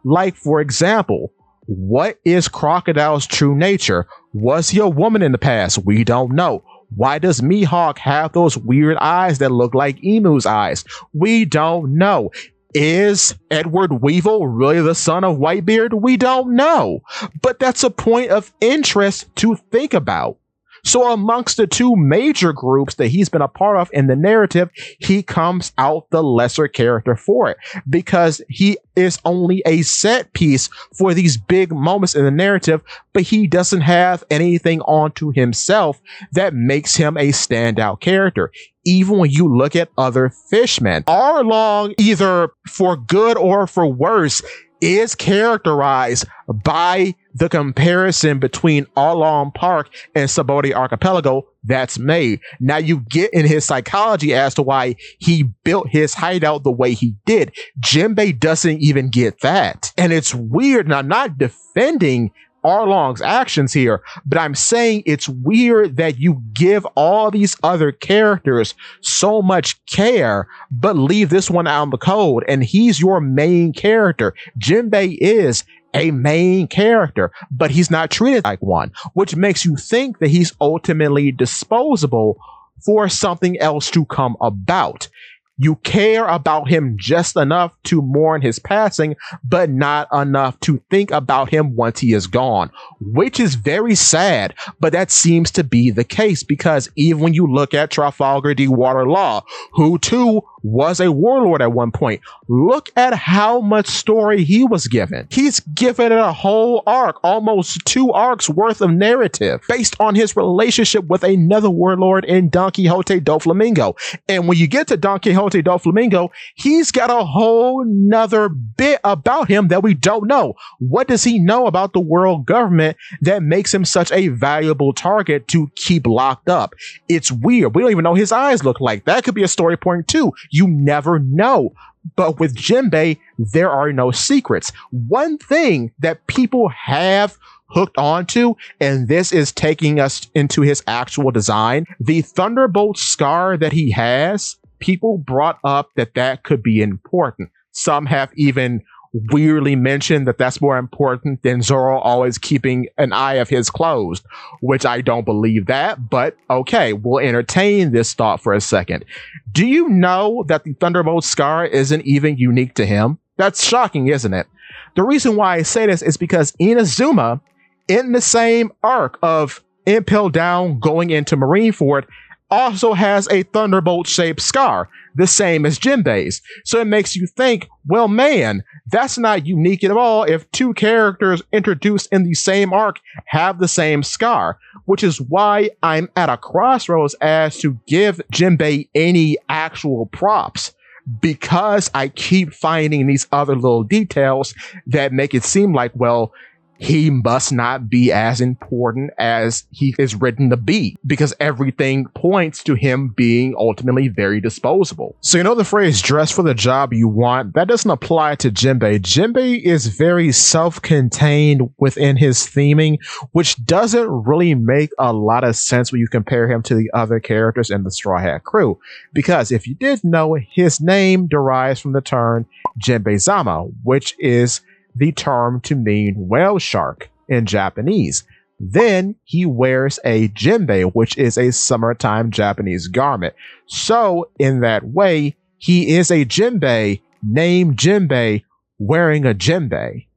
Like, for example, what is Crocodile's true nature? Was he a woman in the past? We don't know. Why does Mihawk have those weird eyes that look like Emu's eyes? We don't know. Is Edward Weevil really the son of Whitebeard? We don't know. But that's a point of interest to think about. So amongst the 2 major groups that he's been a part of in the narrative, he comes out the lesser character for it because he is only a set piece for these big moments in the narrative, but he doesn't have anything onto himself that makes him a standout character. Even when you look at other fishmen, Arlong, either for good or for worse, is characterized by the comparison between Arlong Park and Sabaody Archipelago that's made. Now you get in his psychology as to why he built his hideout the way he did. Jinbei doesn't even get that. And it's weird. Now, I'm not defending Arlong's actions here, but I'm saying it's weird that you give all these other characters so much care, but leave this one out in the cold, and he's your main character. Jinbei is a main character, but he's not treated like one, which makes you think that he's ultimately disposable for something else to come about. You care about him just enough to mourn his passing, but not enough to think about him once he is gone, which is very sad, but that seems to be the case because even when you look at Trafalgar D. Waterlaw, who too was a warlord at one point, look at how much story he was given. He's given it a whole arc, almost 2 arcs worth of narrative based on his relationship with another warlord in Don Quixote do Flamingo. And when you get to Don Quixote do Flamingo, he's got a whole nother bit about him that we don't know. What does he know about the world government that makes him such a valuable target to keep locked up? It's weird. We don't even know his eyes look like. That could be a story point too. You never know. But with Jinbei, there are no secrets. One thing that people have hooked onto, and this is taking us into his actual design, the Thunderbolt scar that he has, people brought up that that could be important. Some have even weirdly mentioned that that's more important than Zoro always keeping an eye of his closed, which I don't believe that, but okay, we'll entertain this thought for a second. Do you know that the Thunderbolt scar isn't even unique to him? That's shocking, isn't it? The reason why I say this is because Inazuma, in the same arc of Impel Down going into Marineford, also has a Thunderbolt-shaped scar, the same as Jinbei's. So it makes you think, well, man, that's not unique at all if two characters introduced in the same arc have the same scar, which is why I'm at a crossroads as to give Jinbei any actual props, because I keep finding these other little details that make it seem like, well, he must not be as important as he is written to be, because everything points to him being ultimately very disposable. So you know the phrase dress for the job you want? That doesn't apply to Jinbei. Jinbei is very self-contained within his theming, which doesn't really make a lot of sense when you compare him to the other characters in the Straw Hat crew. Because if you did know, his name derives from the term Jinbei-sama, which is the term to mean whale shark in Japanese. Then he wears a jinbei, which is a summertime Japanese garment. So in that way, he is a jinbei named Jinbei wearing a jinbei.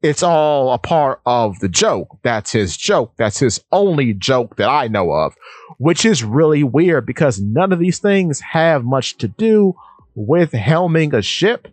It's all a part of the joke. That's his joke. That's his only joke that I know of, which is really weird because none of these things have much to do with helming a ship.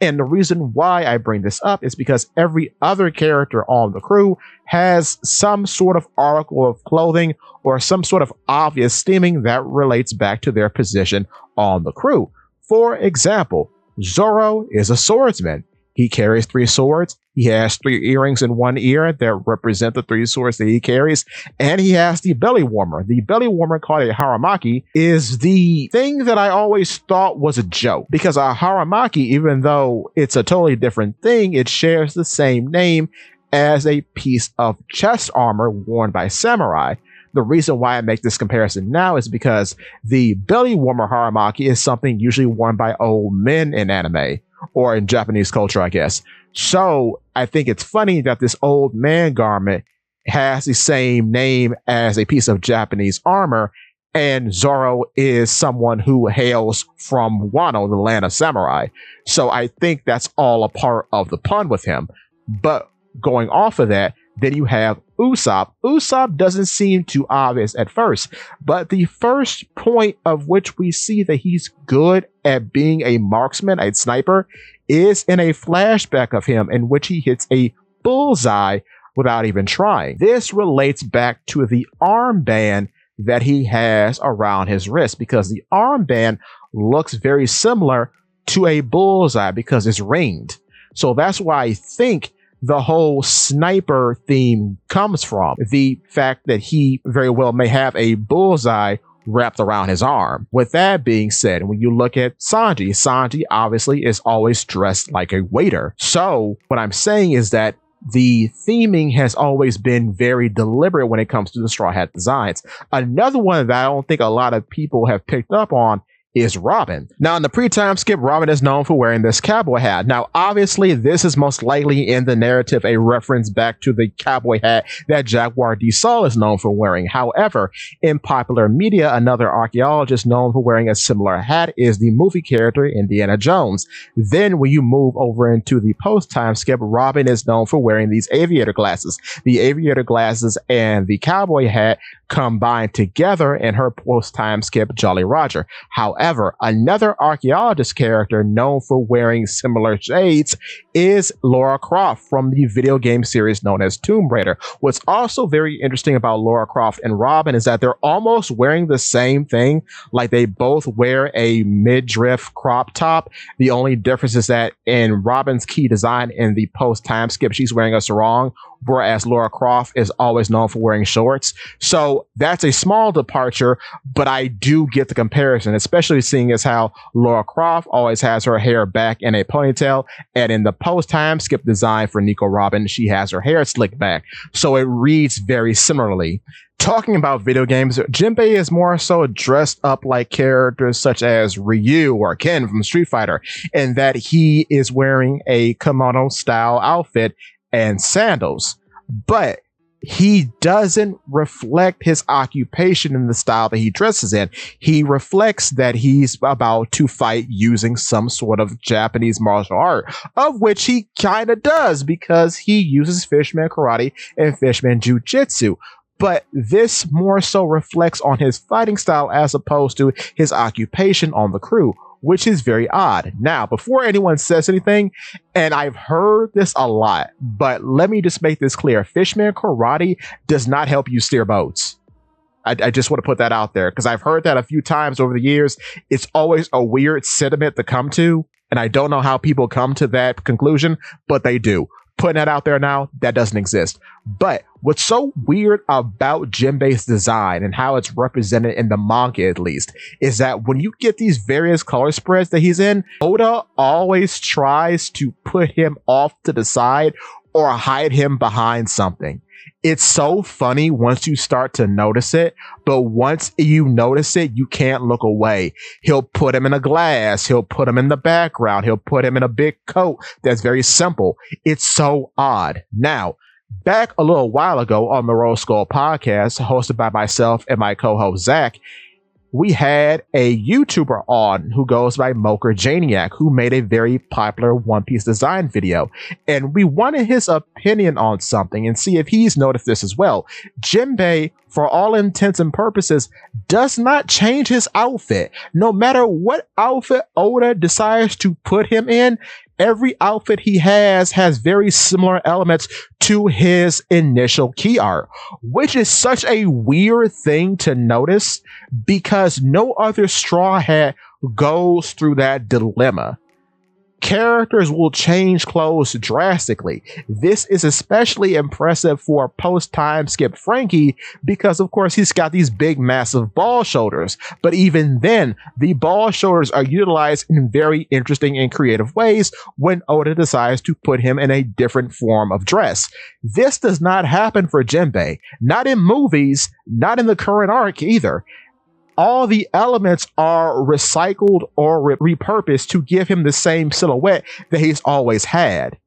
And the reason why I bring this up is because every other character on the crew has some sort of article of clothing or some sort of obvious theming that relates back to their position on the crew. For example, Zoro is a swordsman. He carries 3 swords. He has 3 earrings in one ear that represent the 3 swords that he carries. And he has the belly warmer. The belly warmer, called a haramaki, is the thing that I always thought was a joke. Because a haramaki, even though it's a totally different thing, it shares the same name as a piece of chest armor worn by samurai. The reason why I make this comparison now is because the belly warmer haramaki is something usually worn by old men in anime, or in Japanese culture, I guess. So I think it's funny that this old man garment has the same name as a piece of Japanese armor, and Zoro is someone who hails from Wano, the land of samurai. So I think that's all a part of the pun with him. But going off of that, then you have Usopp. Usopp doesn't seem too obvious at first, but the first point of which we see that he's good at being a marksman, a sniper, is in a flashback of him in which he hits a bullseye without even trying. This relates back to the armband that he has around his wrist, because the armband looks very similar to a bullseye because it's ringed. So that's why I think the whole sniper theme comes from the fact that he very well may have a bullseye wrapped around his arm. With that being said, when you look at Sanji obviously is always dressed like a waiter. So what I'm saying is that the theming has always been very deliberate when it comes to the Straw Hat designs. Another one that I don't think a lot of people have picked up on is Robin. Now, in the pre-time skip, Robin is known for wearing this cowboy hat. Now, obviously, this is most likely in the narrative a reference back to the cowboy hat that Jaguar D. Saul is known for wearing. However, in popular media, another archaeologist known for wearing a similar hat is the movie character Indiana Jones. Then, when you move over into the post-time skip, Robin is known for wearing these aviator glasses. The aviator glasses and the cowboy hat combined together in her post-time skip, Jolly Roger. However, another archaeologist character known for wearing similar shades is Lara Croft from the video game series known as Tomb Raider. What's also very interesting about Lara Croft and Robin is that they're almost wearing the same thing. Like, they both wear a midriff crop top. The only difference is that in Robin's key design in the post-time skip, she's wearing a sarong, whereas Laura Croft is always known for wearing shorts. So that's a small departure, but I do get the comparison, especially seeing as how Laura Croft always has her hair back in a ponytail, and in the post-time skip design for Nico Robin, she has her hair slicked back. So it reads very similarly. Talking about video games, Jinbei is more so dressed up like characters such as Ryu or Ken from Street Fighter, in that he is wearing a kimono-style outfit and sandals. But he doesn't reflect his occupation in the style that he dresses in. He reflects that he's about to fight using some sort of Japanese martial art, of which he kind of does because he uses Fishman Karate and Fishman Jiu-Jitsu. But this more so reflects on his fighting style as opposed to his occupation on the crew, which is very odd. Now, before anyone says anything, and I've heard this a lot, but let me just make this clear. Fishman Karate does not help you steer boats. I just want to put that out there because I've heard that a few times over the years. It's always a weird sentiment to come to, and I don't know how people come to that conclusion, but they do. Putting that out there now, that doesn't exist. But what's so weird about Jinbei's design and how it's represented in the manga, at least, is that when you get these various color spreads that he's in, Oda always tries to put him off to the side or hide him behind something. It's so funny once you start to notice it, but once you notice it, you can't look away. He'll put him in a glass. He'll put him in the background. He'll put him in a big coat that's very simple. It's so odd. Now, back a little while ago on the Rose Skull podcast, hosted by myself and my co-host Zach, we had a YouTuber on who goes by Mocher Janiac, who made a very popular One Piece design video. And we wanted his opinion on something and see if he's noticed this as well. Jinbei, for all intents and purposes, does not change his outfit. No matter what outfit Oda decides to put him in, every outfit he has very similar elements to his initial key art, which is such a weird thing to notice because no other Straw Hat goes through that dilemma. Characters will change clothes drastically. This is especially impressive for post-time skip Frankie because, of course, he's got these big, massive ball shoulders. But even then, the ball shoulders are utilized in very interesting and creative ways when Oda decides to put him in a different form of dress. This does not happen for Jinbei. Not in movies, not in the current arc either. All the elements are recycled or repurposed to give him the same silhouette that he's always had.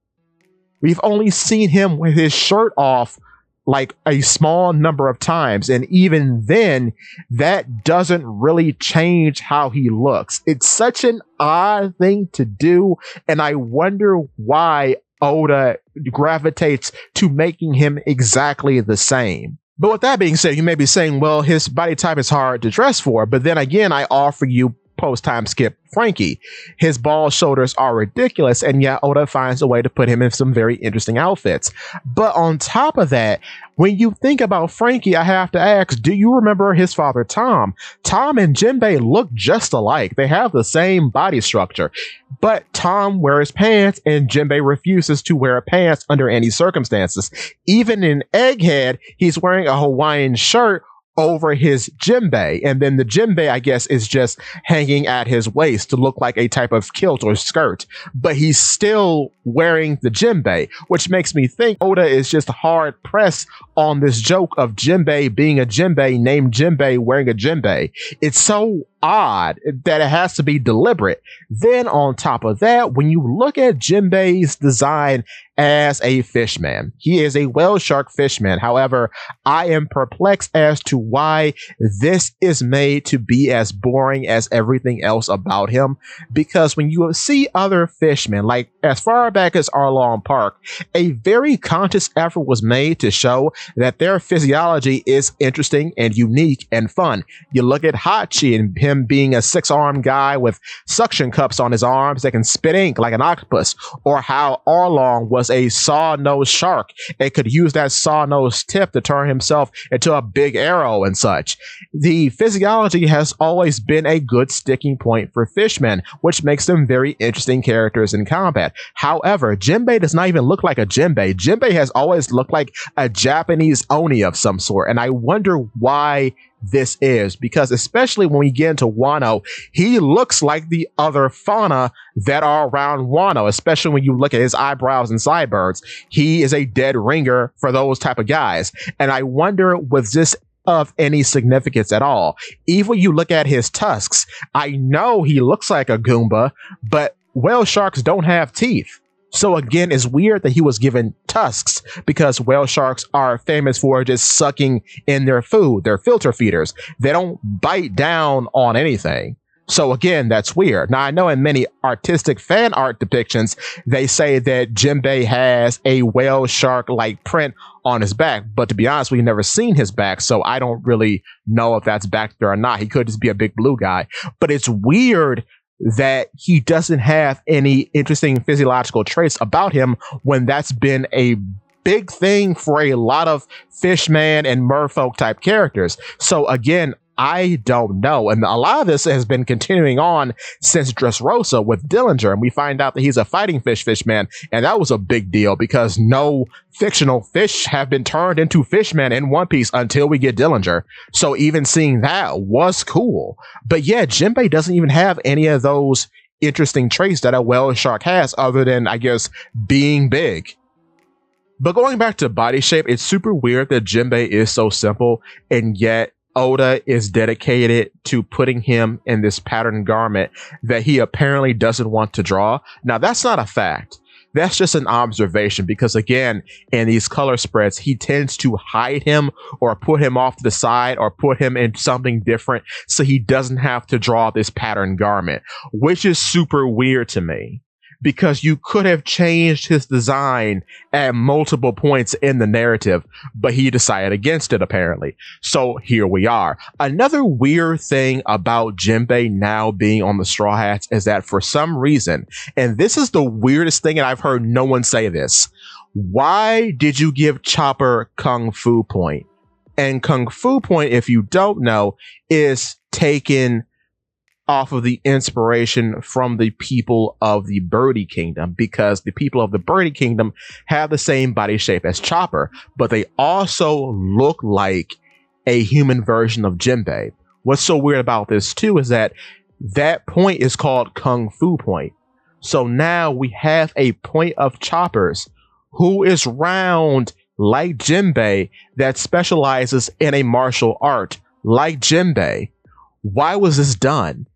We've only seen him with his shirt off like a small number of times, and even then, that doesn't really change how he looks. It's such an odd thing to do, and I wonder why Oda gravitates to making him exactly the same. But with that being said, you may be saying, well, his body type is hard to dress for. But then again, I offer you post-time skip Frankie. His bald shoulders are ridiculous, and yet Oda finds a way to put him in some very interesting outfits. But on top of that, when you think about Frankie, I have to ask, do you remember his father Tom? Tom and Jinbei look just alike. They have the same body structure. But Tom wears pants, and Jinbei refuses to wear pants under any circumstances. Even in Egghead, he's wearing a Hawaiian shirt over his Jinbei, and then the Jinbei, I guess, is just hanging at his waist to look like a type of kilt or skirt, but he's still wearing the Jinbei, which makes me think Oda is just hard pressed on this joke of Jinbei being a Jinbei named Jinbei wearing a Jinbei. It's so odd that it has to be deliberate. Then on top of that, when you look at Jinbei's design as a fishman, he is a whale shark fishman. However, I am perplexed as to why this is made to be as boring as everything else about him, because when you see other fishmen, like as far back as Arlong Park, a very conscious effort was made to show that their physiology is interesting and unique and fun. You look at Hachi and him him being a six-armed guy with suction cups on his arms that can spit ink like an octopus, or how Arlong was a saw-nosed shark and could use that saw-nosed tip to turn himself into a big arrow and such. The physiology has always been a good sticking point for fishmen, which makes them very interesting characters in combat. However, Jinbei does not even look like a Jinbei. Jinbei has always looked like a Japanese Oni of some sort, and I wonder why this is, because especially when we get into Wano, he looks like the other fauna that are around Wano, especially when you look at his eyebrows and sideburns. He is a dead ringer for those type of guys, and I wonder, was this of any significance at all? Even when you look at his tusks, I know he looks like a Goomba, but whale sharks don't have teeth. So again, it's weird that he was given tusks, because whale sharks are famous for just sucking in their food. They're filter feeders. They don't bite down on anything. So again, that's weird. Now, I know in many artistic fan art depictions, they say that Jinbei has a whale shark-like print on his back. But to be honest, we've never seen his back, so I don't really know if that's back there or not. He could just be a big blue guy. But it's weird that he doesn't have any interesting physiological traits about him when that's been a big thing for a lot of fishman and merfolk type characters. So again, I don't know. And a lot of this has been continuing on since Dressrosa with Dillinger, and we find out that he's a fighting fishman, and that was a big deal because no fictional fish have been turned into fishmen in One Piece until we get Dillinger. So even seeing that was cool. But yeah, Jinbei doesn't even have any of those interesting traits that a whale shark has, other than, I guess, being big. But going back to body shape, it's super weird that Jinbei is so simple, and yet Oda is dedicated to putting him in this patterned garment that he apparently doesn't want to draw. Now, that's not a fact. That's just an observation, because again, in these color spreads, he tends to hide him or put him off to the side or put him in something different so he doesn't have to draw this patterned garment, which is super weird to me. Because you could have changed his design at multiple points in the narrative, but he decided against it, apparently. So here we are. Another weird thing about Jinbei now being on the Straw Hats is that for some reason, and this is the weirdest thing, and I've heard no one say this, why did you give Chopper Kung Fu Point? And Kung Fu Point, if you don't know, is taken off of the inspiration from the people of the Birdie Kingdom, because the people of the Birdie Kingdom have the same body shape as Chopper, but they also look like a human version of Jinbei. What's so weird about this too is that that point is called Kung Fu Point. So now we have a point of Chopper's who is round like Jinbei that specializes in a martial art like Jinbei. Why was this done?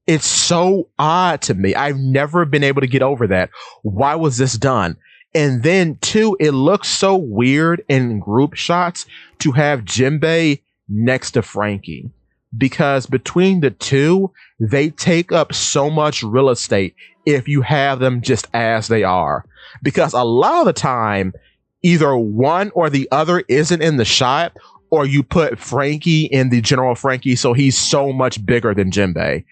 It's so odd to me. I've never been able to get over that. Why was this done? And then, too, it looks so weird in group shots to have Jinbei next to Frankie. Because between the two, they take up so much real estate if you have them just as they are. Because a lot of the time, either one or the other isn't in the shot, or you put Frankie in the General Frankie, so he's so much bigger than Jinbei.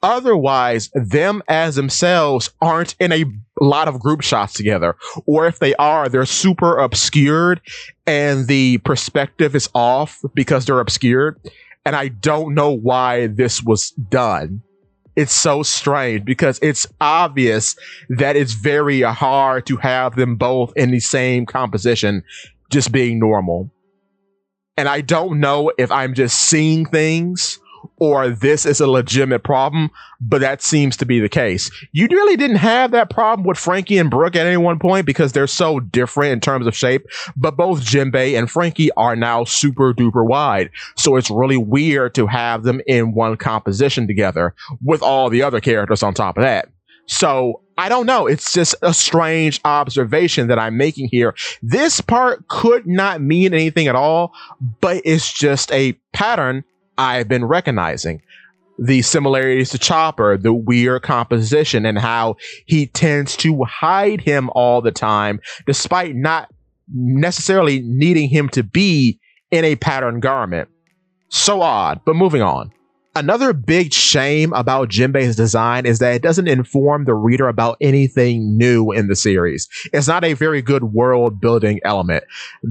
Otherwise, them as themselves aren't in a lot of group shots together. Or if they are, they're super obscured and the perspective is off because they're obscured. And I don't know why this was done. It's so strange because it's obvious that it's very hard to have them both in the same composition, just being normal. And I don't know if I'm just seeing things or this is a legitimate problem, but that seems to be the case. You really didn't have that problem with Frankie and Brooke at any one point because they're so different in terms of shape, but both Jinbei and Frankie are now super duper wide. So it's really weird to have them in one composition together with all the other characters on top of that. So I don't know. It's just a strange observation that I'm making here. This part could not mean anything at all, but it's just a pattern I've been recognizing. The similarities to Chopper, the weird composition, and how he tends to hide him all the time, despite not necessarily needing him to be in a patterned garment. So odd, but moving on. Another big shame about Jinbei's design is that it doesn't inform the reader about anything new in the series. It's not a very good world building element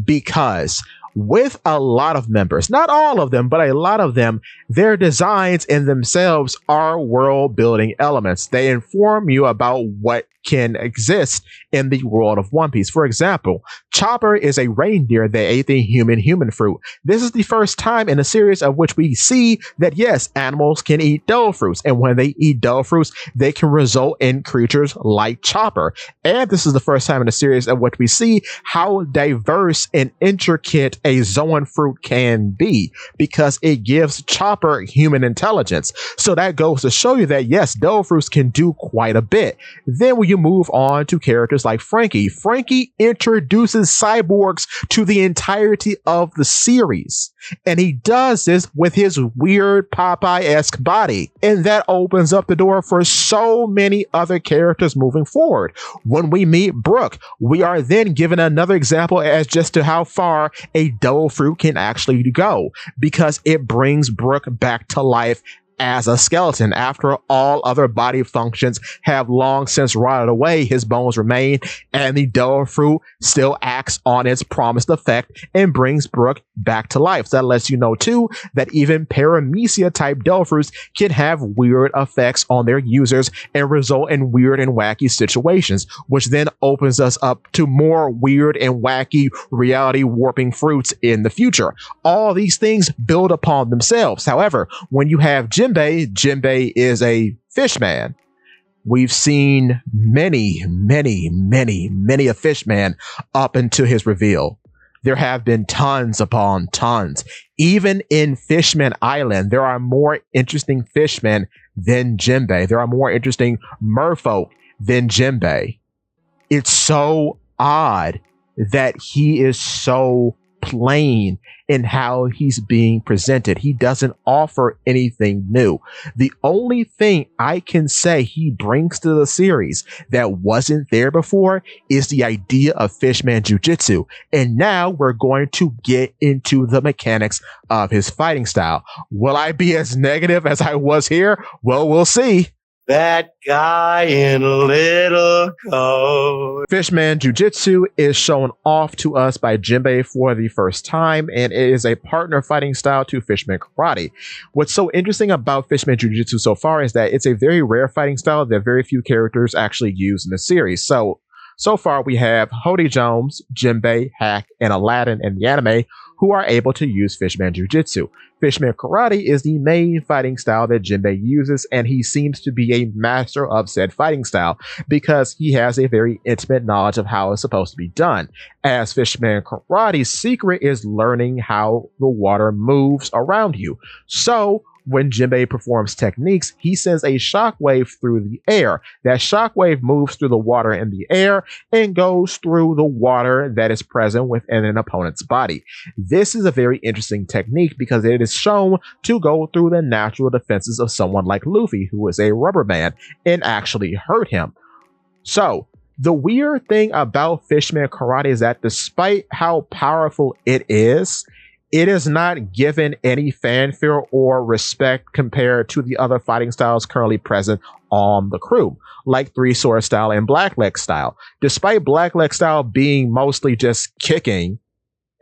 because with a lot of members, not all of them, but a lot of them, their designs in themselves are world building elements. They inform you about what can exist in the world of One Piece. For example, Chopper is a reindeer that ate the human fruit. This is the first time in a series of which we see that yes, animals can eat devil fruits, and when they eat devil fruits, they can result in creatures like Chopper. And this is the first time in a series of which we see how diverse and intricate a Zoan fruit can be, because it gives Chopper human intelligence. So that goes to show you that yes, devil fruits can do quite a bit. Then when you move on to characters like Frankie, Frankie introduces cyborgs to the entirety of the series. And he does this with his weird Popeye-esque body. And that opens up the door for so many other characters moving forward. When we meet Brook, we are then given another example as just to how far a devil fruit can actually go, because it brings Brook back to life as a skeleton. After all other body functions have long since rotted away, his bones remain, and the devil fruit still acts on its promised effect and brings Brook back to life. So that lets you know too that even paramecia type devil fruits can have weird effects on their users and result in weird and wacky situations, which then opens us up to more weird and wacky reality warping fruits in the future. All these things build upon themselves. However, when you have Jinbei is a fish man. We've seen many a fish man up until his reveal. There have been tons upon tons. Even in Fishman Island, there are more interesting fishmen than Jinbei. There are more interesting merfolk than Jinbei. It's so odd that he is so plain in how he's being presented. He doesn't offer anything new. The only thing I can say he brings to the series that wasn't there before is the idea of Fishman Jiu-Jitsu. And now we're going to get into the mechanics of his fighting style. Will I be as negative as I was here? Well, we'll see. That guy in a little coat. Fishman Jiu-Jitsu is shown off to us by Jinbei for the first time, and it is a partner fighting style to Fishman Karate. What's so interesting about Fishman Jiu-Jitsu so far is that it's a very rare fighting style that very few characters actually use in the series. So far we have Hody Jones, Jinbei, Hack, and Aladdin in the anime who are able to use Fishman Jiu-Jitsu. Fishman Karate is the main fighting style that Jinbei uses, and he seems to be a master of said fighting style because he has a very intimate knowledge of how it's supposed to be done. As Fishman Karate's secret is learning how the water moves around you. So when Jinbei performs techniques, he sends a shockwave through the air. That shockwave moves through the water in the air and goes through the water that is present within an opponent's body. This is a very interesting technique because it is shown to go through the natural defenses of someone like Luffy, who is a rubber man, and actually hurt him. So, the weird thing about Fishman Karate is that despite how powerful it is not given any fanfare or respect compared to the other fighting styles currently present on the crew, like Three Sword style and Blackleg style. Despite Blackleg style being mostly just kicking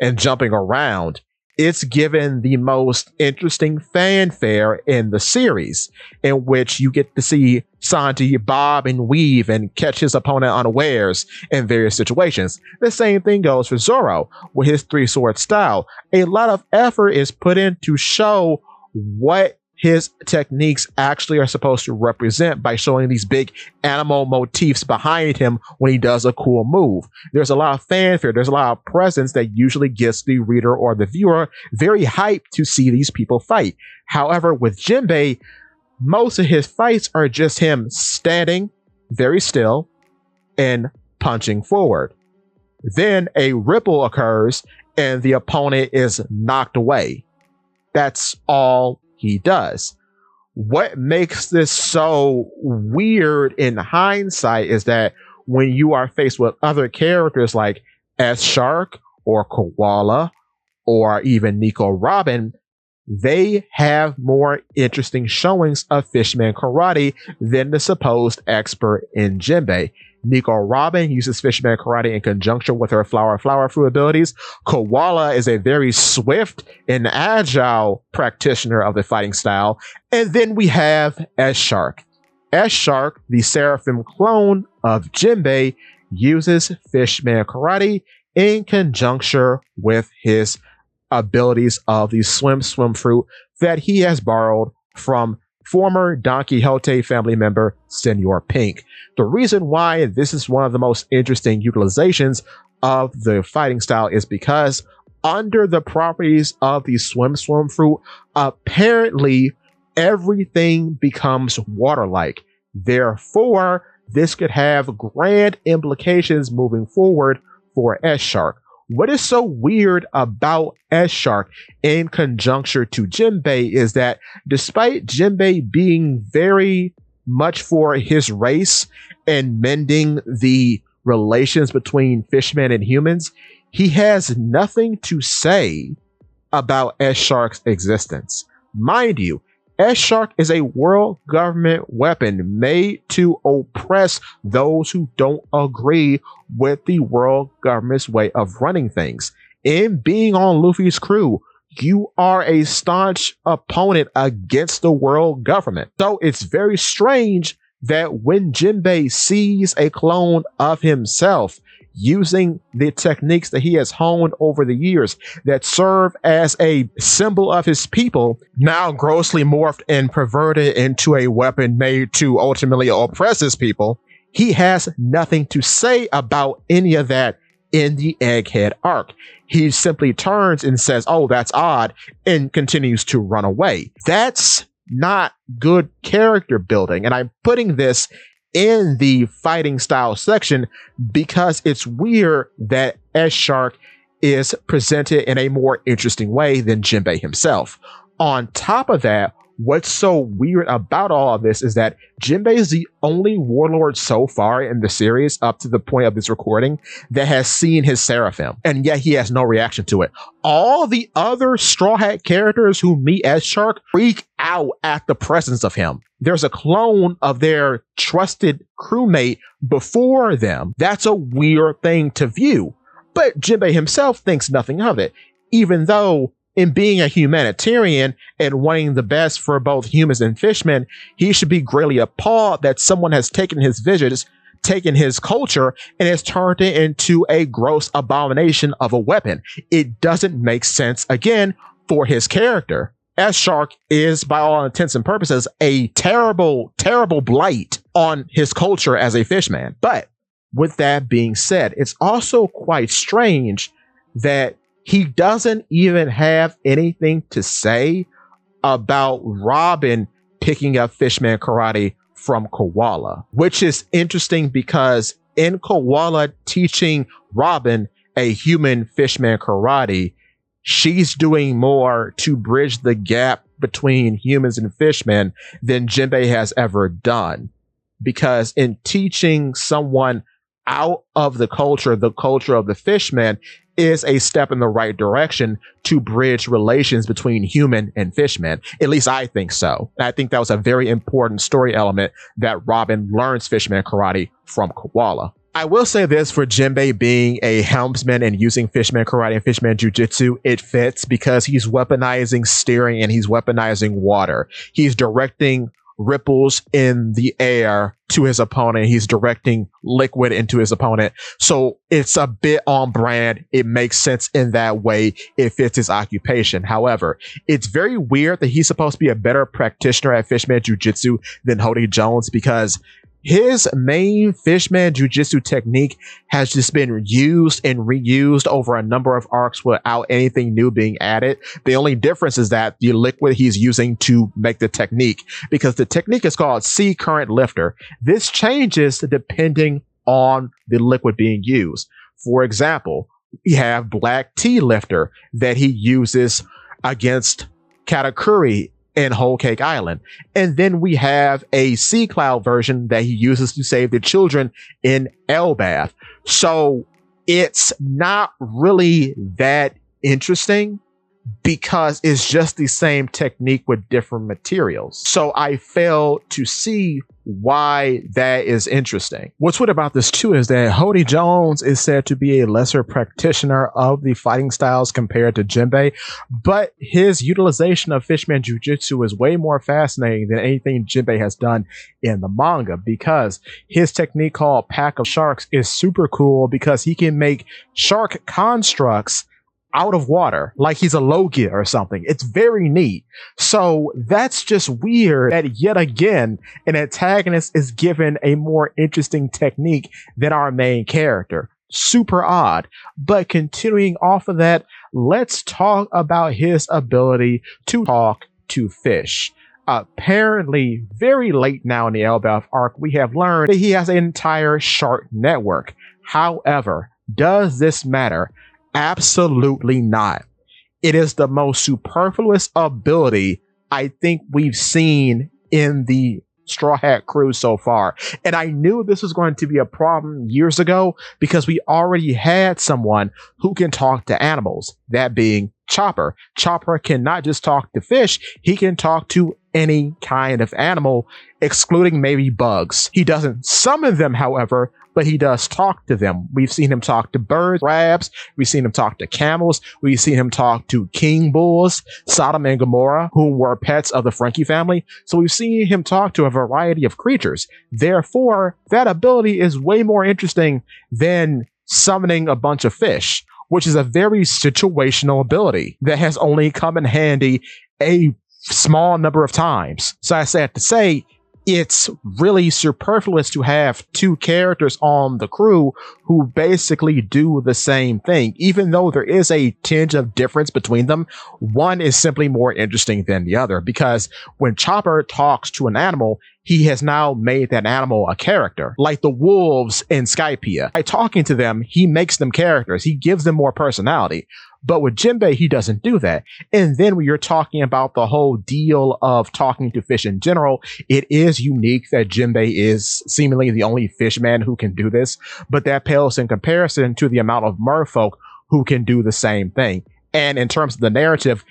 and jumping around, it's given the most interesting fanfare in the series, in which you get to see Sanji bob and weave and catch his opponent unawares in various situations. The same thing goes for Zoro with his Three Sword style. A lot of effort is put in to show what his techniques actually are supposed to represent by showing these big animal motifs behind him when he does a cool move. There's a lot of fanfare, there's a lot of presence that usually gets the reader or the viewer very hyped to see these people fight. However, with Jinbei, most of his fights are just him standing very still and punching forward. Then a ripple occurs and the opponent is knocked away. That's all he does. What makes this so weird in hindsight is that when you are faced with other characters like S Shark or Koala or even Nico Robin, they have more interesting showings of fishman karate than the supposed expert in Jinbei. Nico Robin uses fishman karate in conjunction with her flower fruit abilities. Koala is a very swift and agile practitioner of the fighting style. And then we have S Shark. S Shark, the Seraphim clone of Jinbei, uses fishman karate in conjunction with his abilities of the swim fruit that he has borrowed from former Don Quixote family member Senor Pink. The reason why this is one of the most interesting utilizations of the fighting style is because under the properties of the swim fruit, apparently everything becomes water-like. Therefore, this could have grand implications moving forward for S Shark. What is so weird about S Shark in conjunction to Jinbei is that despite Jinbei being very much for his race and mending the relations between fishmen and humans, he has nothing to say about S Shark's existence. Mind you, S Shark is a world government weapon made to oppress those who don't agree with the world government's way of running things. In being on Luffy's crew, you are a staunch opponent against the world government. So it's very strange that when Jinbei sees a clone of himself using the techniques that he has honed over the years that serve as a symbol of his people, now grossly morphed and perverted into a weapon made to ultimately oppress his people, he has nothing to say about any of that in the Egghead arc. He simply turns and says, "Oh, that's odd," and continues to run away. That's not good character building. And I'm putting this in the fighting style section because it's weird that S Shark is presented in a more interesting way than Jinbei himself. On top of that, what's so weird about all of this is that Jinbei is the only warlord so far in the series up to the point of this recording that has seen his Seraphim, and yet he has no reaction to it. All the other Straw Hat characters who meet S Shark freak out at the presence of him. There's a clone of their trusted crewmate before them. That's a weird thing to view. But Jinbei himself thinks nothing of it, even though in being a humanitarian and wanting the best for both humans and fishmen, he should be greatly appalled that someone has taken his visions, taken his culture, and has turned it into a gross abomination of a weapon. It doesn't make sense, again, for his character. S Shark is, by all intents and purposes, a terrible, terrible blight on his culture as a fishman. But with that being said, it's also quite strange that he doesn't even have anything to say about Robin picking up fishman karate from Koala, which is interesting because in Koala teaching Robin a human fishman karate, she's doing more to bridge the gap between humans and fishmen than Jinbei has ever done. Because in teaching someone out of the culture of the fishmen is a step in the right direction to bridge relations between human and fishmen. At least I think so. And I think that was a very important story element that Robin learns fishman karate from Koala. I will say this for Jinbei being a helmsman and using fishman karate and fishman jujitsu, it fits because he's weaponizing steering and he's weaponizing water. He's directing ripples in the air to his opponent. He's directing liquid into his opponent. So it's a bit on brand. It makes sense in that way. It fits his occupation. However, it's very weird that he's supposed to be a better practitioner at fishman jujitsu than Hody Jones because his main fishman jujitsu technique has just been used and reused over a number of arcs without anything new being added. The only difference is that the liquid he's using to make the technique, because the technique is called Sea Current Lifter. This changes depending on the liquid being used. For example, we have Black Tea Lifter that he uses against Katakuri in Whole Cake Island. And then we have a Sea Cloud version that he uses to save the children in Elbath. So it's not really that interesting because it's just the same technique with different materials. So I fail to see why that is interesting. What's weird about this too is that Hody Jones is said to be a lesser practitioner of the fighting styles compared to Jinbei, but his utilization of Fishman Jiu-Jitsu is way more fascinating than anything Jinbei has done in the manga, because his technique called Pack of Sharks is super cool because he can make shark constructs out of water, like he's a Logia or something. It's very neat. So that's just weird that yet again, an antagonist is given a more interesting technique than our main character. Super odd. But continuing off of that, let's talk about his ability to talk to fish. Apparently, very late now in the Elbaf arc, we have learned that he has an entire shark network. However, does this matter? Absolutely not. It is the most superfluous ability I think we've seen in the Straw Hat Crew so far. And I knew this was going to be a problem years ago because we already had someone who can talk to animals, that being Chopper. Chopper cannot just talk to fish, he can talk to any kind of animal, excluding maybe bugs. He doesn't summon them, however, but he does talk to them. We've seen him talk to birds, crabs, we've seen him talk to camels, we've seen him talk to king bulls, Sodom and Gomorrah, who were pets of the Frankie family. So we've seen him talk to a variety of creatures. Therefore, that ability is way more interesting than summoning a bunch of fish, which is a very situational ability that has only come in handy a small number of times. So I have to say, it's really superfluous to have two characters on the crew who basically do the same thing. Even though there is a tinge of difference between them, one is simply more interesting than the other, because when Chopper talks to an animal, he has now made that animal a character, like the wolves in Skypiea. By talking to them, he makes them characters. He gives them more personality. But with Jinbei, he doesn't do that. And then when you're talking about the whole deal of talking to fish in general, it is unique that Jinbei is seemingly the only fishman who can do this, but that pales in comparison to the amount of merfolk who can do the same thing. And in terms of the narrative,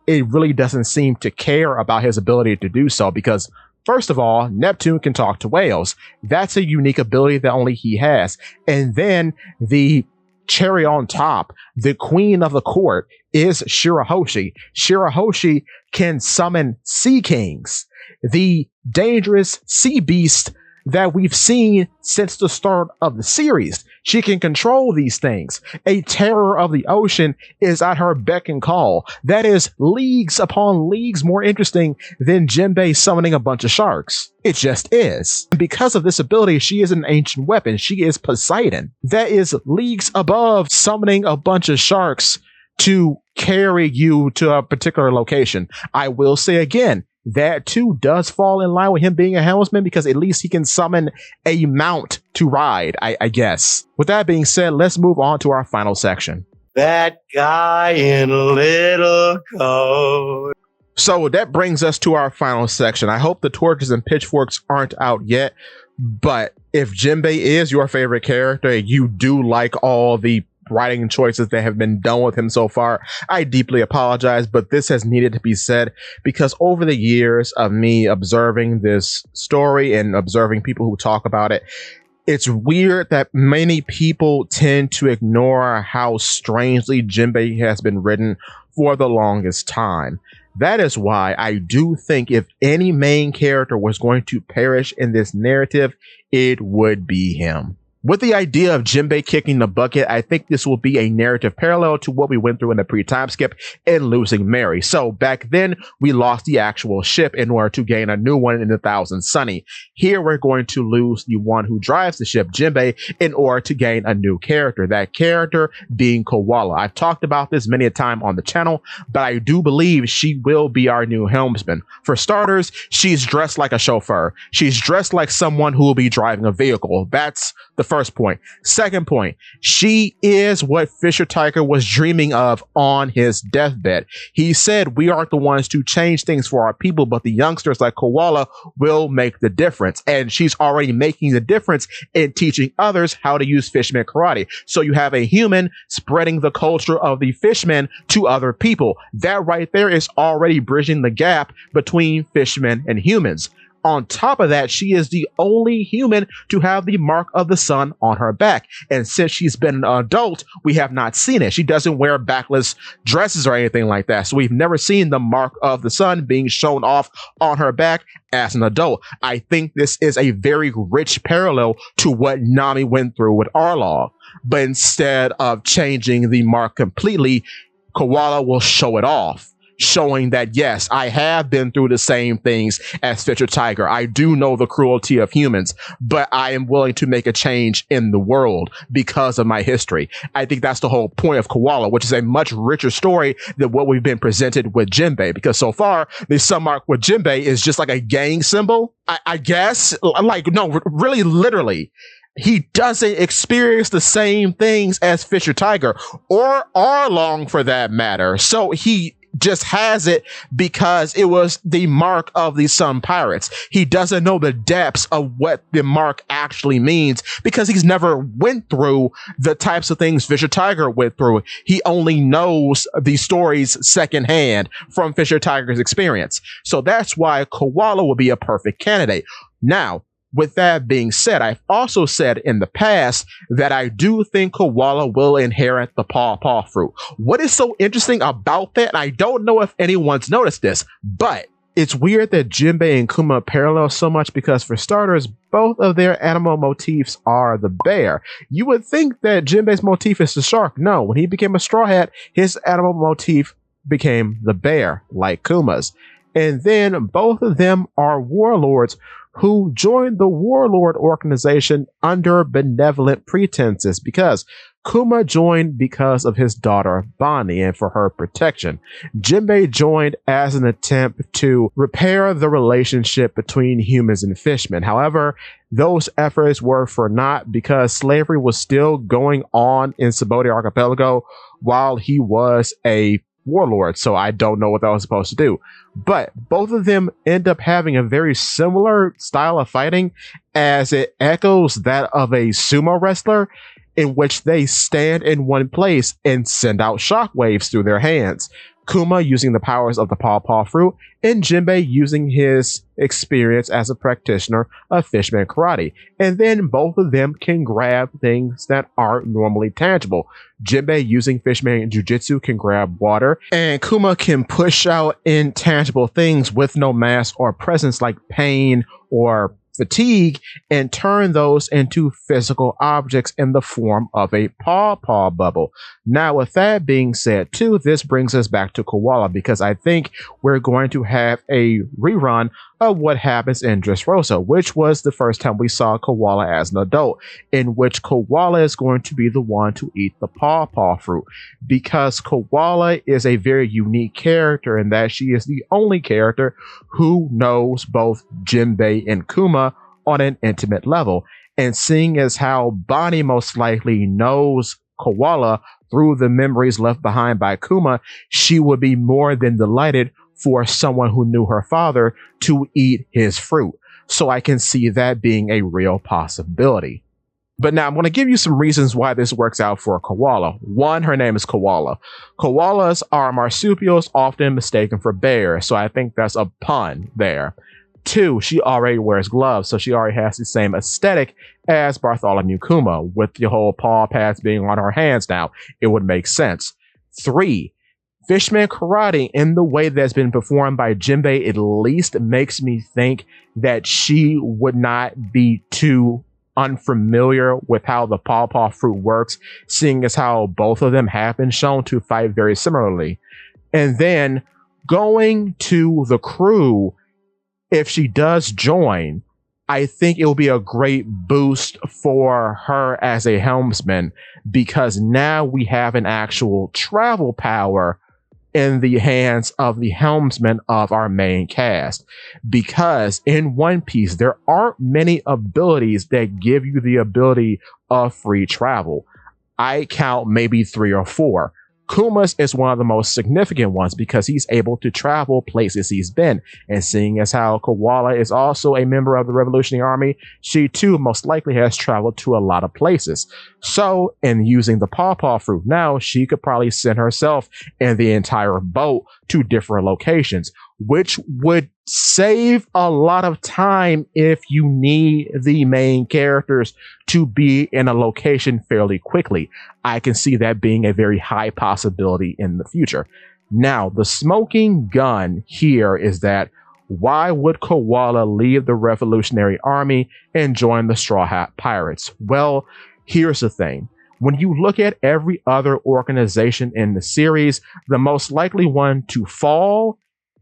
it really doesn't seem to care about his ability to do so, because first of all, Neptune can talk to whales. That's a unique ability that only he has. And then the cherry on top, the queen of the court is Shirahoshi. Shirahoshi can summon sea kings, the dangerous sea beast that we've seen since the start of the series. She can control these things. A terror of the ocean is at her beck and call. That is leagues upon leagues more interesting than Jinbei summoning a bunch of sharks. It just is. And because of this ability, she is an ancient weapon. She is Poseidon. That is leagues above summoning a bunch of sharks to carry you to a particular location. I will say again, that too does fall in line with him being a helmsman, because at least he can summon a mount to ride, I guess. With that being said, let's move on to our final section. That guy in a little coat. So that brings us to our final section. I hope the torches and pitchforks aren't out yet, but if Jinbei is your favorite character, you do like all the writing choices that have been done with him so far, I deeply apologize, but this has needed to be said, because over the years of me observing this story and observing people who talk about it, it's weird that many people tend to ignore how strangely Jinbei has been written for the longest time. That is why I do think if any main character was going to perish in this narrative, it would be him. With the idea of Jinbei kicking the bucket, I think this will be a narrative parallel to what we went through in the pre-time skip in losing Mary. So back then, we lost the actual ship in order to gain a new one in the Thousand Sunny. Here, we're going to lose the one who drives the ship, Jinbei, in order to gain a new character. That character being Koala. I've talked about this many a time on the channel, but I do believe she will be our new helmsman. For starters, she's dressed like a chauffeur. She's dressed like someone who will be driving a vehicle. That's The first point. Second point, she is what Fisher Tiger was dreaming of on his deathbed. He said, we aren't the ones to change things for our people, but the youngsters like Koala will make the difference. And she's already making the difference in teaching others how to use Fishman karate. So you have a human spreading the culture of the Fishmen to other people. That right there is already bridging the gap between Fishmen and humans. On top of that, she is the only human to have the mark of the sun on her back. And since she's been an adult, we have not seen it. She doesn't wear backless dresses or anything like that. So we've never seen the mark of the sun being shown off on her back as an adult. I think this is a very rich parallel to what Nami went through with Arlong. But instead of changing the mark completely, Koala will show it off, showing that, yes, I have been through the same things as Fisher Tiger. I do know the cruelty of humans, but I am willing to make a change in the world because of my history. I think that's the whole point of Koala, which is a much richer story than what we've been presented with Jinbei, because so far, the sun mark with Jinbei is just like a gang symbol, I guess. Like, no, really, literally. He doesn't experience the same things as Fisher Tiger or Arlong for that matter. So he just has it because it was the mark of the Sun Pirates. He doesn't know the depths of what the mark actually means because he's never went through the types of things Fisher Tiger went through. He only knows the stories secondhand from Fisher Tiger's experience. So that's why Koala will be a perfect candidate. Now, with that being said, I've also said in the past that I do think Koala will inherit the Paw Paw fruit. What is so interesting about that, and I don't know if anyone's noticed this, but it's weird that Jinbei and Kuma parallel so much because, for starters, both of their animal motifs are the bear. You would think that Jinbei's motif is the shark. No, when he became a Straw Hat, his animal motif became the bear, like Kuma's. And then both of them are warlords who joined the warlord organization under benevolent pretenses, because Kuma joined because of his daughter Bonnie and for her protection. Jinbei joined as an attempt to repair the relationship between humans and fishmen. However, those efforts were for naught because slavery was still going on in Sabaody Archipelago while he was a warlord, so I don't know what that was supposed to do. But both of them end up having a very similar style of fighting, as it echoes that of a sumo wrestler, in which they stand in one place and send out shockwaves through their hands. Kuma using the powers of the Paw Paw fruit, and Jinbei using his experience as a practitioner of Fishman karate. And then both of them can grab things that aren't normally tangible. Jinbei using Fishman Jiu-Jitsu can grab water, and Kuma can push out intangible things with no mass or presence like pain or fatigue and turn those into physical objects in the form of a Paw Paw bubble. Now, with that being said, too, this brings us back to Koala, because I think we're going to have a rerun of what happens in Dressrosa, which was the first time we saw Koala as an adult, in which Koala is going to be the one to eat the Paw Paw fruit, because Koala is a very unique character in that she is the only character who knows both Jinbei and Kuma on an intimate level. And seeing as how Bonnie most likely knows Koala through the memories left behind by Kuma, she would be more than delighted for someone who knew her father to eat his fruit. So I can see that being a real possibility. But now I'm going to give you some reasons why this works out for Koala. One, her name is Koala. Koalas are marsupials often mistaken for bears, so I think that's a pun there. Two, she already wears gloves, so she already has the same aesthetic as Bartholomew Kuma. With the whole paw pads being on her hands now, it would make sense. Three, Fishman karate, in the way that's been performed by Jinbei, at least makes me think that she would not be too unfamiliar with how the Paw Paw fruit works, seeing as how both of them have been shown to fight very similarly. And then going to the crew, if she does join, I think it will be a great boost for her as a helmsman, because now we have an actual travel power in the hands of the helmsman of our main cast. Because in One Piece, there aren't many abilities that give you the ability of free travel. I count maybe 3 or 4. Kuma's is one of the most significant ones because he's able to travel places he's been. And seeing as how Koala is also a member of the Revolutionary Army, she too most likely has traveled to a lot of places. So, in using the pawpaw fruit now, she could probably send herself and the entire boat to different locations, which would save a lot of time if you need the main characters to be in a location fairly quickly. I can see that being a very high possibility in the future. Now, the smoking gun here is that why would Koala leave the Revolutionary Army and join the Straw Hat Pirates? Well, here's the thing. When you look at every other organization in the series, the most likely one to fall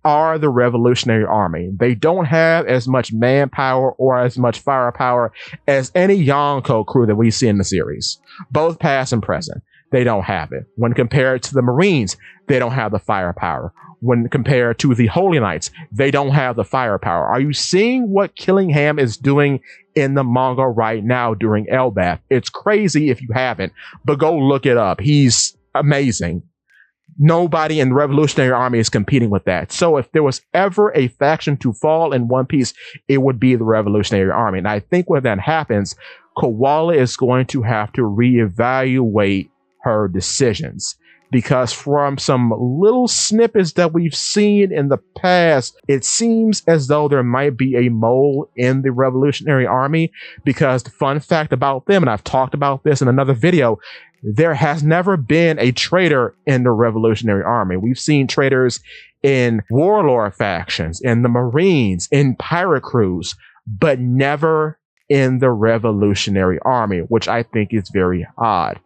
are the Revolutionary Army. They don't have as much manpower or as much firepower as any Yonko crew that we see in the series, both past and present. They don't have it. When compared to the Marines, they don't have the firepower. When compared to the Holy Knights, they don't have the firepower. Are you seeing what Killingham is doing in the manga right now during Elbaf? It's crazy if you haven't, but go look it up. He's amazing. Nobody in the Revolutionary Army is competing with that. So if there was ever a faction to fall in One Piece, it would be the Revolutionary Army. And I think when that happens, Koala is going to have to reevaluate her decisions. Because from some little snippets that we've seen in the past, it seems as though there might be a mole in the Revolutionary Army. Because the fun fact about them, and I've talked about this in another video, there has never been a traitor in the Revolutionary Army. We've seen traitors in warlord factions, in the Marines, in pirate crews, but never in the Revolutionary Army, which I think is very odd.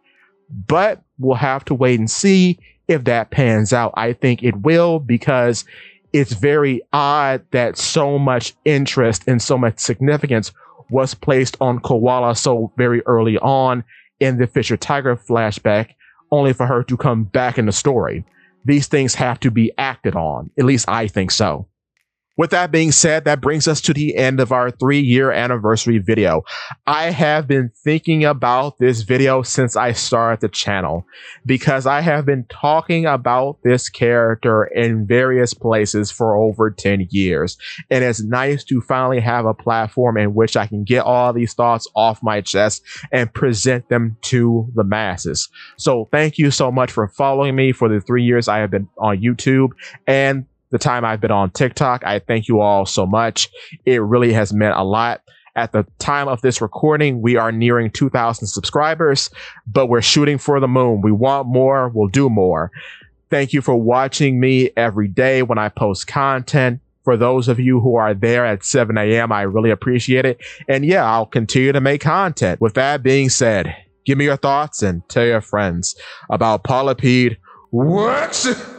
But we'll have to wait and see if that pans out. I think it will, because it's very odd that so much interest and so much significance was placed on Koala so very early on in the Fisher Tiger flashback, only for her to come back in the story. These things have to be acted on. At least I think so. With that being said, that brings us to the end of our 3-year anniversary video. I have been thinking about this video since I started the channel, because I have been talking about this character in various places for over 10 years. And it's nice to finally have a platform in which I can get all these thoughts off my chest and present them to the masses. So thank you so much for following me for the 3 years I have been on YouTube and the time I've been on TikTok. I thank you all so much. It really has meant a lot. At the time of this recording, we are nearing 2,000 subscribers, but we're shooting for the moon. We want more, we'll do more. Thank you for watching me every day when I post content. For those of you who are there at 7 a.m., I really appreciate it. And yeah, I'll continue to make content. With that being said, give me your thoughts and tell your friends about Polypede. What?